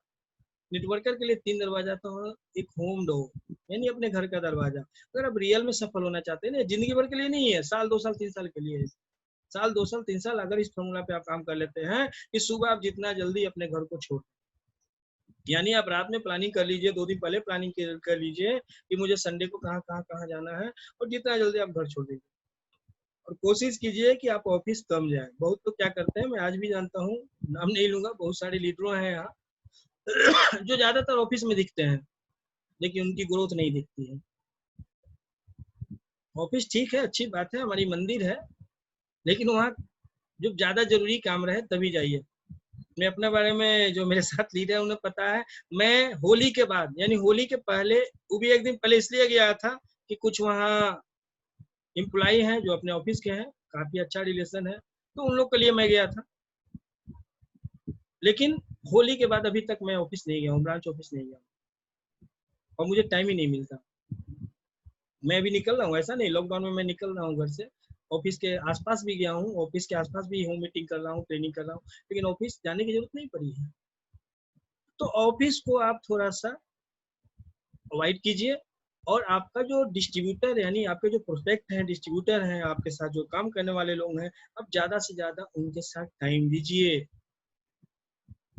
नेटवर्कर के लिए 3 दरवाजा तो एक होम डोर, यानी अपने घर का दरवाजा। अगर आप रियल में सफल होना चाहते हैं ना, जिंदगी भर के लिए नहीं है, साल 2 साल 3 साल के लिए है। साल 2 साल 3 साल अगर इस फॉर्मूला पे आप काम कर लेते हैं कि सुबह आप जितना जल्दी अपने घर को छोड़, यानी आप रात में प्लानिंग कर लीजिए, 2 दिन पहले प्लानिंग कर लीजिए कि मुझे संडे को कहाँ जाना है, और जितना जल्दी आप घर छोड़ दीजिए। और कोशिश कीजिए कि आप ऑफिस कम जाए। बहुत लोग क्या करते हैं, मैं आज भी जानता हूँ, नाम नहीं लूंगा, बहुत सारे लीडरों हैं यहाँ जो ज्यादातर ऑफिस में दिखते हैं लेकिन उनकी ग्रोथ नहीं दिखती है। ऑफिस ठीक है, अच्छी बात है, हमारी मंदिर है, लेकिन वहाँ जब ज्यादा जरूरी काम रहे तभी जाइए। मैं अपने बारे में, जो मेरे साथ लीडर है उन्हें पता है, मैं होली के बाद, यानी होली के पहले, वो भी एक दिन पहले इसलिए गया था कि कुछ वहाँ एम्प्लॉय हैं जो अपने ऑफिस के हैं, काफी अच्छा रिलेशन है, तो उन लोग के लिए मैं गया था। लेकिन होली के बाद अभी तक मैं ऑफिस नहीं गया हूँ, ब्रांच ऑफिस नहीं गया हूँ, और मुझे टाइम ही नहीं मिलता। मैं भी निकल रहा हूँ, ऐसा नहीं, लॉकडाउन में मैं निकल रहा हूँ घर से, ऑफिस के आसपास भी गया हूँ, ऑफिस के आसपास भी होम मीटिंग कर रहा हूँ, ट्रेनिंग कर रहा हूँ, लेकिन ऑफिस जाने की जरूरत नहीं पड़ी है। तो ऑफिस को आप थोड़ा सा अवॉइड कीजिए, और आपका जो डिस्ट्रीब्यूटर, यानी आपके जो प्रोस्पेक्ट हैं, डिस्ट्रीब्यूटर हैं, आपके साथ जो काम करने वाले लोग हैं, आप ज्यादा से ज्यादा उनके साथ टाइम दीजिए।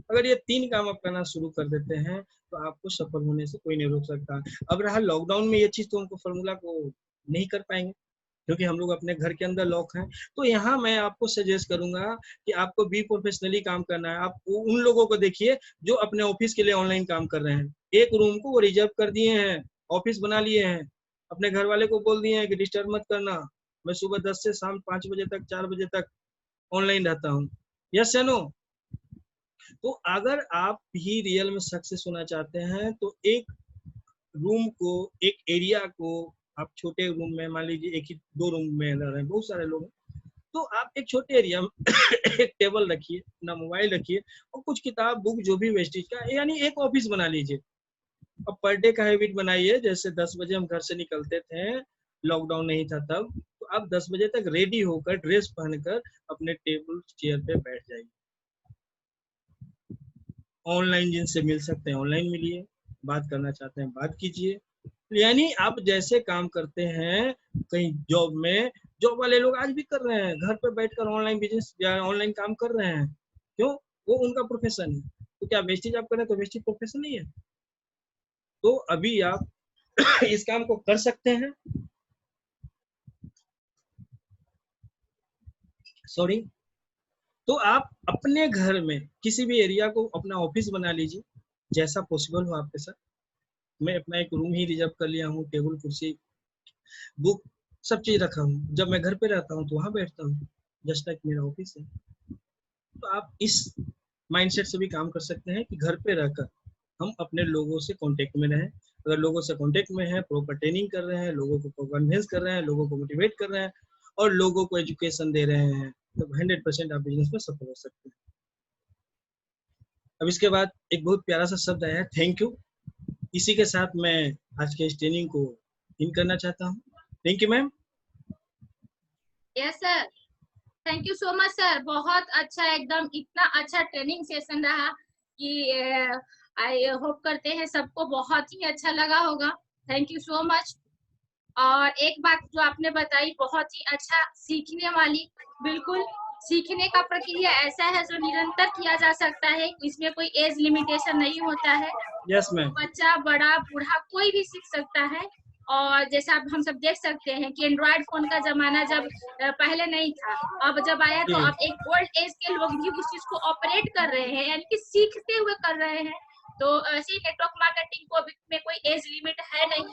अगर ये 3 काम आप करना शुरू कर देते हैं तो आपको सफल होने से कोई नहीं रोक सकता। अब रहा लॉकडाउन में ये चीज, तो हमको फॉर्मूला को नहीं कर पाएंगे क्योंकि हम लोग अपने घर के अंदर लॉक हैं। तो यहाँ मैं आपको सजेस्ट करूंगा कि आपको बी प्रोफेशनली काम करना है। आप उन लोगों को देखिए जो अपने ऑफिस के लिए ऑनलाइन काम कर रहे हैं, एक रूम को वो रिजर्व कर दिए हैं, ऑफिस बना लिए हैं, अपने घर वाले को बोल दिए हैं कि डिस्टर्ब मत करना, मैं सुबह 10 से शाम 5 बजे तक, 4 बजे तक ऑनलाइन रहता हूँ। यस या नो? तो अगर आप भी रियल में सक्सेस होना चाहते हैं तो एक रूम को, एक एरिया को, आप छोटे रूम में, मान लीजिए एक ही 2 रूम में रह रहे हैं, बहुत सारे लोग हैं, तो आप एक छोटे एरिया में एक टेबल रखिए, अपना मोबाइल रखिए, और कुछ किताब बुक जो भी वेस्टेज का, यानी एक ऑफिस बना लीजिए। अब पर डे का हैबिट बनाइए, जैसे 10 बजे हम घर से निकलते थे, लॉकडाउन नहीं था तब, तो आप 10 बजे तक रेडी होकर, ड्रेस पहनकर अपने टेबल चेयर पे बैठ जाइए। ऑनलाइन जिनसे मिल सकते हैं ऑनलाइन मिलिए, बात करना चाहते हैं बात कीजिए। यानी आप जैसे काम करते हैं कहीं जॉब में, जॉब वाले लोग आज भी कर रहे हैं, घर पे बैठकर ऑनलाइन बिजनेस या ऑनलाइन काम कर रहे हैं। क्यों? वो उनका प्रोफेशन है। तो क्या वेस्टेज आप कर रहे हैं तो वेस्टेज प्रोफेशन नहीं है? तो अभी आप इस काम को कर सकते हैं। सॉरी। तो आप अपने घर में किसी भी एरिया को अपना ऑफिस बना लीजिए, जैसा पॉसिबल हो आपके साथ। मैं अपना एक रूम ही रिजर्व कर लिया हूँ, टेबल कुर्सी बुक सब चीज रखा हूँ। जब मैं घर पे रहता हूँ तो वहां बैठता हूँ, जस्ट लाइक मेरा ऑफिस है। तो आप इस माइंडसेट से भी काम कर सकते हैं कि घर पे रहकर हम अपने लोगों से कांटेक्ट में रहें। अगर लोगों से कांटेक्ट में है, प्रॉपर ट्रेनिंग कर रहे हैं, लोगों को कन्विंस कर रहे हैं, लोगों को मोटिवेट कर रहे हैं और लोगों को एजुकेशन दे रहे हैं, तो 100% आप बिजनेस में सफल हो सकते हैं। अब इसके बाद एक बहुत प्यारा सा शब्द आया है, थैंक यू। इसी के साथ मैं आज के इस ट्रेनिंग को इन करना चाहता हूँ। Thank you ma'am. Yes sir, thank you so much sir. बहुत अच्छा, एकदम इतना अच्छा ट्रेनिंग सेशन रहा कि आई होप करते हैं सबको बहुत ही अच्छा लगा होगा। Thank you so much. और एक बात जो आपने बताई बहुत ही अच्छा, सीखने वाली, बिल्कुल सीखने का प्रक्रिया ऐसा है जो निरंतर किया जा सकता है, इसमें कोई एज लिमिटेशन नहीं होता है। Yes ma'am. बच्चा, बड़ा, बूढ़ा, कोई भी सीख सकता है। और जैसा हम सब देख सकते हैं कि एंड्रॉइड फोन का जमाना जब पहले नहीं था, अब जब आया तो अब एक ओल्ड एज के लोग भी उस चीज को ऑपरेट कर रहे हैं, यानी कि सीखते हुए कर रहे हैं। तो ऐसे नेटवर्क मार्केटिंग को में कोई एज लिमिट है नहीं,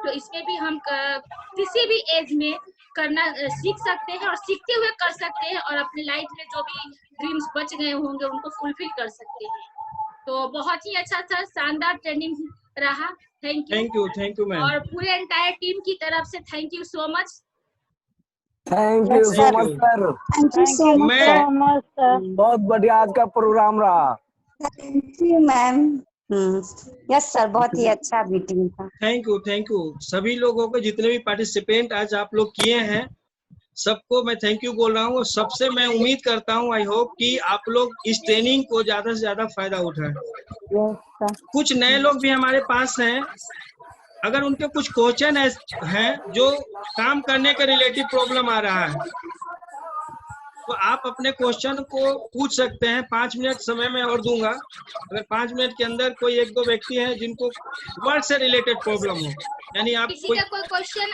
तो इसमें भी हम किसी भी एज में करना सीख सकते हैं और सीखते हुए कर सकते हैं और अपनी लाइफ में जो भी ड्रीम्स बच गए होंगे उनको फुलफिल कर सकते हैं। तो बहुत ही अच्छा था, शानदार ट्रेनिंग रहा। Thank you ma'am. और पूरे एंटायर टीम की तरफ से thank you so much. Thank you so much sir. Thank you so much sir. बहुत बढ़िया आज का प्रोग्राम रहा। Thank you ma'am. Yes sir, बहुत ही अच्छा मीटिंग था। थैंक यू सभी लोगों को, जितने भी पार्टिसिपेंट आज आप लोग किए हैं, सबको मैं थैंक यू बोल रहा हूँ। और सबसे मैं उम्मीद करता हूँ, आई होप कि आप लोग इस ट्रेनिंग को ज्यादा से ज्यादा फायदा उठाएं। कुछ नए लोग भी हमारे पास हैं, अगर उनके कुछ क्वेश्चन हैं जो काम करने के रिलेटिव प्रॉब्लम आ रहा है, तो आप अपने क्वेश्चन को पूछ सकते हैं। 5 मिनट समय मैं और दूंगा। अगर 5 मिनट के अंदर कोई 1-2 व्यक्ति हैं जिनको वर्क से रिलेटेड प्रॉब्लम हो, यानी आप किसी का कोई क्वेश्चन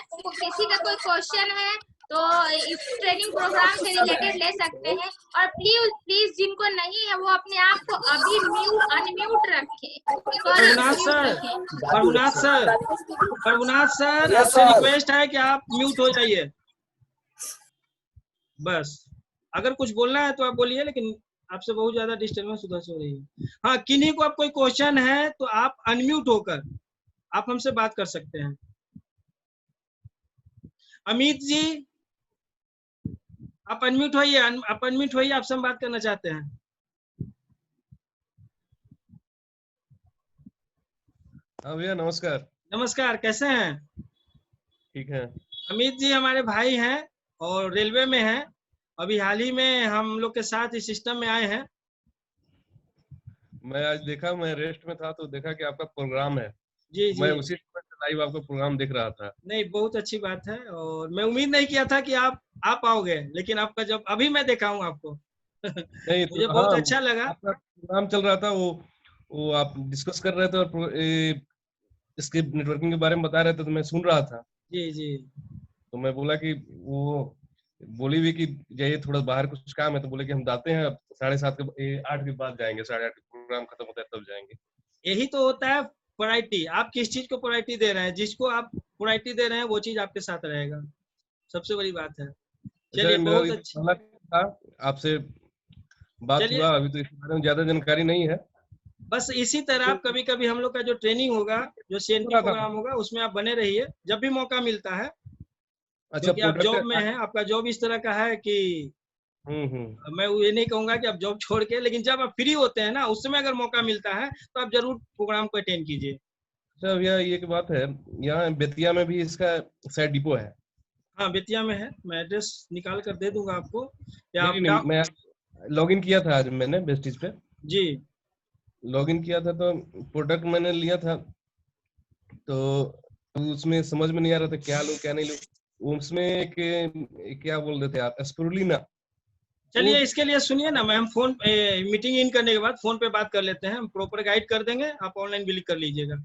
है तो इस ट्रेनिंग प्रोग्राम से रिलेटेड ले सकते हैं। और प्लीज जिनको नहीं है वो अपने आप को अभी अनम्यूट रखें। प्रभुनाथ सर आपसे रिक्वेस्ट है कि आप म्यूट हो जाइए। बस अगर कुछ बोलना है तो आप बोलिए, लेकिन आपसे बहुत ज्यादा डिस्टर्बेंस उधर से हो रही है। हाँ, किन्हीं को आप कोई क्वेश्चन है तो आप अनम्यूट होकर आप हमसे बात कर सकते हैं। अमित जी आप अनम्यूट होइए, आपसे हम बात करना चाहते हैं। हाँ भैया नमस्कार। नमस्कार, कैसे हैं? ठीक है। अमित जी हमारे भाई हैं और रेलवे में हैं। अभी हाल ही में हम लोग के साथ इस सिस्टम में आए हैं। मैं आज देखा, मैं रेस्ट में था तो देखा कि आपका प्रोग्राम है। जी जी, मैं उसी लाइव आपका प्रोग्राम देख रहा था। नहीं, बहुत अच्छी बात है। और मैं उम्मीद नहीं किया था कि आप आओगे, लेकिन आपका जब अभी मैं देखा हूँ आपको नहीं मुझे बहुत अच्छा लगा। आपका प्रोग्राम चल रहा था, वो आप डिस्कस कर रहे थे और इसके नेटवर्किंग के बारे में बता रहे थे तो मैं सुन रहा था। जी जी, तो मैं बोला कि वो बोली भी कि जाइए थोड़ा बाहर कुछ काम है, तो बोले कि हम जाते हैं 7:30 के 8 के बाद जाएंगे, 8:30 प्रोग्राम खत्म होता है तब जाएंगे। यही तो होता है प्रायोरिटी। आप किस चीज को प्रायोरिटी दे रहे हैं, जिसको आप प्रायोरिटी दे रहे हैं वो चीज आपके साथ रहेगा, सबसे बड़ी बात है। चलिए बहुत अच्छा, आपसे बात हुआ, अभी तो इस बारे में ज्यादा जानकारी नहीं है। बस इसी तरह आप कभी कभी हम लोग का जो ट्रेनिंग होगा, जो सीएनटी प्रोग्राम होगा, उसमें आप बने रहिए जब भी मौका मिलता है। अच्छा, क्योंकि आप जॉब में हैं, आपका जॉब इस तरह का है कि मैं ये नहीं कहूंगा कि आप जॉब छोड़ के, लेकिन जब आप फ्री होते हैं ना, उस समय अगर मौका मिलता है तो आप जरूर प्रोग्राम को अटेंड कीजिए। अच्छा भैया, ये की बात है, यहाँ बेतिया में भी इसका शायद डिपो है। हाँ, बेतिया में है। मैं एड्रेस निकाल कर दे दूंगा आपको। या नहीं, मैं लॉगिन किया था आज मैंने बेस्टिज पे। जी, लॉगिन किया था तो प्रोडक्ट मैंने लिया था, तो उसमें समझ में नहीं आ रहा था क्या लूं क्या नहीं लूं। उसमें क्या बोल रहे थे आप, स्पिरुलिना। चलिए इसके लिए सुनिए ना, मैं हम फोन मीटिंग इन करने के बाद फोन पे बात कर लेते हैं, हम प्रॉपर गाइड कर देंगे, आप ऑनलाइन बिल कर लीजिएगा।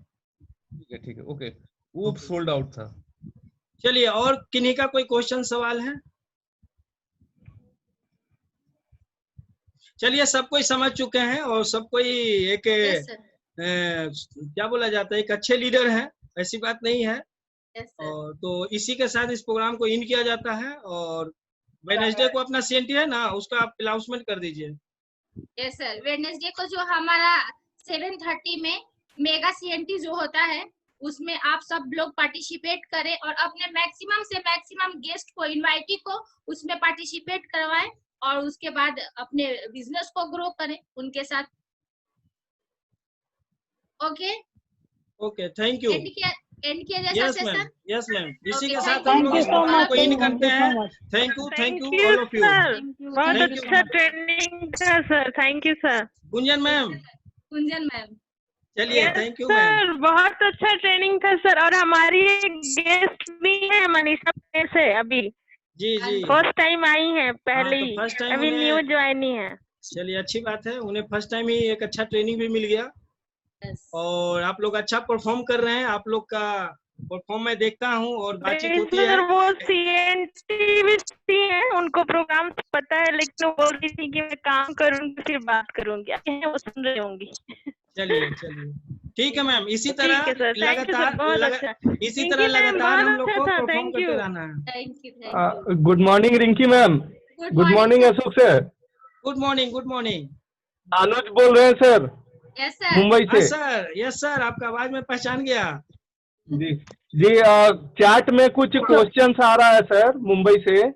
ठीक है, ओके। वो सोल्ड आउट था। चलिए, और किन्हीं का कोई क्वेश्चन सवाल है? चलिए, सब कोई समझ चुके हैं और सब कोई एक क्या बोला जाता है, एक अच्छे लीडर हैं, ऐसी बात नहीं है। और तो इसी के साथ इस प्रोग्राम को इन किया जाता है। और वेडनेसडे को अपना सीएनटी है ना, उसका आप अनाउंसमेंट कर दीजिए। यस सर, वेडनेसडे को जो हमारा 7:30 में मेगा सीएनटी जो होता है, उसमें आप सब लोग पार्टिसिपेट करें और अपने मैक्सिमम से मैक्सिमम गेस्ट को, इनवाइटी को उसमें पार्टिसिपेट करवाएं और उसके बाद अपने बिजनेस को ग्रो करें उनके साथ। Okay okay, thank you. And किया जाए सेशन। यस मैम, इसी के साथ हम लोग इस प्रोग्राम को इन करते हैं। Thank you all of you. बहुत अच्छा ट्रेनिंग था sir, thank you sir. Gunjan ma'am, चलिए, थैंक यू सर, बहुत अच्छा ट्रेनिंग था सर। और हमारी गेस्ट भी है मनीषा से, अभी जी जी फर्स्ट टाइम आई है, पहले ही अभी न्यू ज्वाइनिंग है। चलिए, अच्छी बात है, उन्हें फर्स्ट टाइम ही एक अच्छा ट्रेनिंग भी मिल गया। और आप लोग अच्छा परफॉर्म कर रहे हैं, आप लोग का परफॉर्म मैं देखता हूँ और बातचीत होती है। वो सीएनटी भी है, उनको प्रोग्राम पता है, लेकिन वो बोल रही थी कि मैं काम करूंगी फिर बात करूंगी, वो सुन रही होंगी। चलिए ठीक है मैम, इसी ठीक तरह है सर, थैंक यू सर, बहुत अच्छा। इसी रिंकी तरह मैम लगातार हम बहुत लोग अच्छा को था, परफॉर्म थैंक करते यू। रहना है। Thank you. Good morning Rinki ma'am. Good good morning Ashok sir. Good morning, good morning. Anuj बोल रहे हैं सर, यस सर। मुंबई हाँ से। सर, यस सर, आपका आवाज मैं पहचान गया। जी जी, चैट में कुछ क्वेश्चंस आ रहा है सर मुंबई से।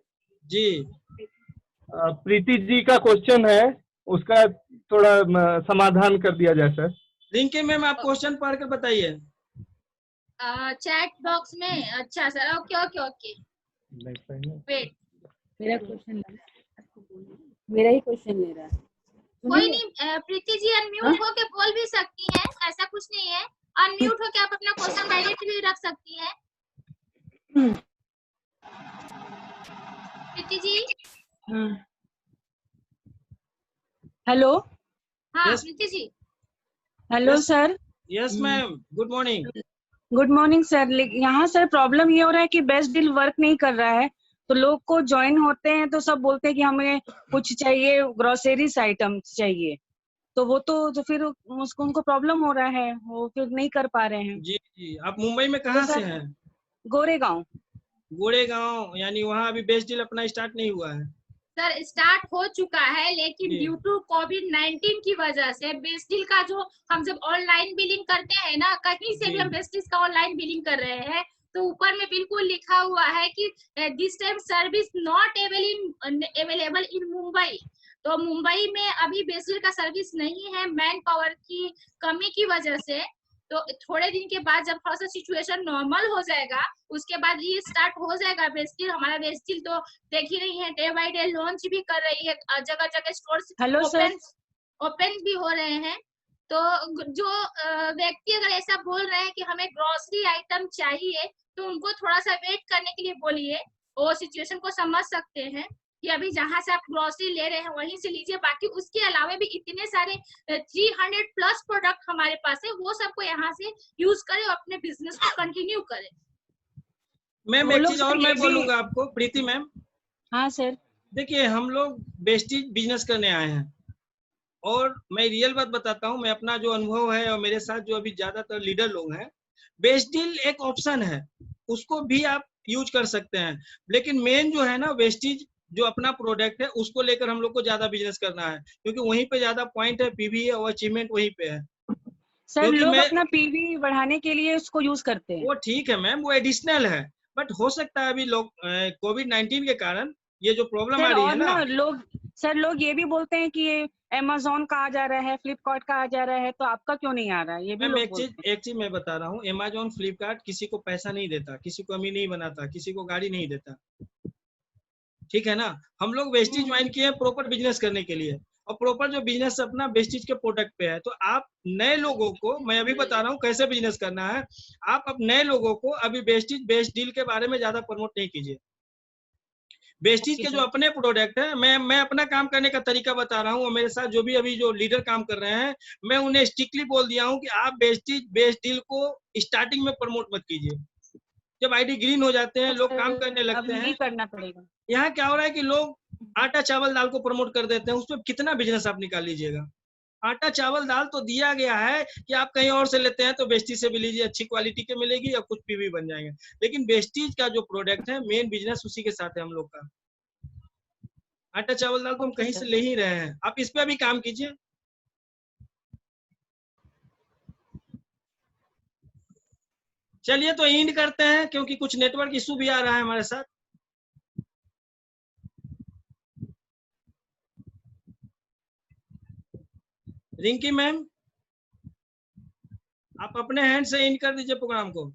जी प्रीति जी का क्वेश्चन है, उसका थोड़ा समाधान कर दिया जाए सर। रिंकी मैम, आप क्वेश्चन पढ़ कर बताइए। चैट बॉक्स में, अच्छा sir, okay okay okay, wait. मेरा ही क्वेश्चन ले रहा है। कोई नहीं, प्रीति जी अनम्यूट होके बोल भी सकती हैं, ऐसा कुछ नहीं है। अनम्यूट होके आप अपना क्वेश्चन डायरेक्ट भी रख सकती हैं। प्रीति जी। हेलो हाँ Yes. Preeti ji. Hello Yes. Sir. Yes ma'am, good morning. Good morning sir. यहाँ सर प्रॉब्लम ये हो रहा है कि बेस्ट डील वर्क नहीं कर रहा है, तो लोग को ज्वाइन होते हैं तो सब बोलते हैं कि हमें कुछ चाहिए, ग्रोसरीज आइटम्स चाहिए, तो वो तो फिर उसको उनको प्रॉब्लम हो रहा है, वो फिर नहीं कर पा रहे हैं। जी जी, आप मुंबई में तो कहाँ से सर हैं? गोरेगांव। गोरेगांव, यानी वहाँ अभी बेस्ट डील अपना स्टार्ट नहीं हुआ है। सर स्टार्ट हो चुका है, लेकिन जी। ड्यू टू कोविड-19 की वजह से बेस्ट डील का जो हम जब ऑनलाइन बिलिंग करते हैं ना, कहीं से भी जी। हम बेस्ट डील का ऑनलाइन बिलिंग कर रहे हैं, तो ऊपर में बिल्कुल लिखा हुआ है कि this time service not available in Mumbai. तो मुंबई में अभी बेस्ट डील का सर्विस नहीं है, मैन पावर की कमी की वजह से। तो थोड़े दिन के बाद जब थोड़ा सा सिचुएशन नॉर्मल हो जाएगा, उसके बाद ये स्टार्ट हो जाएगा बेस्ट डील। हमारा बेस्ट डील तो देख ही रही है, डे बाय डे लॉन्च भी कर रही है, जगह जगह स्टोर्स हेलो सर। ओपन भी हो रहे हैं। तो जो व्यक्ति अगर ऐसा बोल रहे हैं कि हमें ग्रोसरी आइटम चाहिए, तो उनको थोड़ा सा वेट करने के लिए बोलिए, वो सिचुएशन को समझ सकते हैं कि अभी जहां से आप ग्रोसरी ले रहे हैं वहीं से लीजिए। बाकी उसके अलावा भी इतने सारे 300 प्लस प्रोडक्ट हमारे पास है, वो सबको यहाँ से यूज करें और अपने बिजनेस को कंटिन्यू करें। मैम वो एक लोग चीज सर और ये मैं भी। बोलूंगा आपको, प्रीति मैम। हाँ सर। देखिए, हम लोग बेस्टीज बिजनेस करने आए हैं, और मैं रियल बात बताता हूँ, मैं अपना जो अनुभव है और मेरे साथ जो अभी ज्यादातर लीडर लोग हैं, बेस्ट डील एक ऑप्शन है, उसको भी आप यूज कर सकते हैं, लेकिन मेन जो है ना, वेस्टीज जो अपना प्रोडक्ट है उसको लेकर हम लोग को ज्यादा बिजनेस करना है, क्योंकि वहीं पे ज्यादा पॉइंट है, पीवी है और अचीवमेंट वहीं पे है। सर क्योंकि लोग मैं, अपना पीवी बढ़ाने के लिए उसको यूज करते हैं। वो ठीक है मैम, वो एडिशनल है, बट हो सकता है अभी लोग कोविड-19 के कारण ये जो प्रॉब्लम आ सर रही है और ना। ना लोग ये भी बोलते हैं कि ये अमेजोन का आ जा रहा है, फ्लिपकार्ट का आ जा रहा है, तो आपका क्यों नहीं आ रहा है, ये भी मैम लोग बोलते हैं। एक चीज मैं बता रहा हूँ, अमेजोन फ्लिपकार्ट किसी को पैसा नहीं देता, किसी को अमीर नहीं बनाता, किसी को गाड़ी नहीं देता, ठीक है ना। हम लोग वेस्टीज ज्वाइन किए हैं प्रॉपर बिजनेस करने के लिए, और प्रॉपर जो बिजनेस अपना वेस्टीज के प्रोडक्ट पे है। तो आप नए लोगों को मैं अभी बता रहा हूँ कैसे बिजनेस करना है। आप अब नए लोगों को अभी वेस्टीज बेस्ट डील के बारे में ज्यादा प्रमोट नहीं कीजिए। वेस्टीज के जो अपने प्रोडक्ट है, मैं अपना काम करने का तरीका बता रहा हूँ, और मेरे साथ जो भी अभी जो लीडर काम कर रहे हैं, मैं उन्हें स्ट्रिक्टली बोल दिया हूँ कि आप वेस्टीज बेस्ट डील को स्टार्टिंग में प्रमोट मत कीजिए। जब आईडी ग्रीन हो जाते हैं, लोग काम करने अब लगते नहीं हैं। करना पड़ेगा। यहाँ क्या हो रहा है कि लोग आटा चावल दाल को प्रमोट कर देते हैं, उसमें कितना बिजनेस आप निकाल लीजिएगा। आटा चावल दाल तो दिया गया है कि आप कहीं और से लेते हैं तो वेस्टीज से भी लीजिए, अच्छी क्वालिटी के मिलेगी या कुछ पीवी बन जाएंगे, लेकिन वेस्टीज का जो प्रोडक्ट है, मेन बिजनेस उसी के साथ है हम लोग का। आटा चावल दाल तो हम कहीं से ले ही रहे हैं, आप इस पे भी काम कीजिए। चलिए तो एंड करते हैं, क्योंकि कुछ नेटवर्क इशू भी आ रहा है हमारे साथ। रिंकी मैम, आप अपने हैंड से एंड कर दीजिए प्रोग्राम को।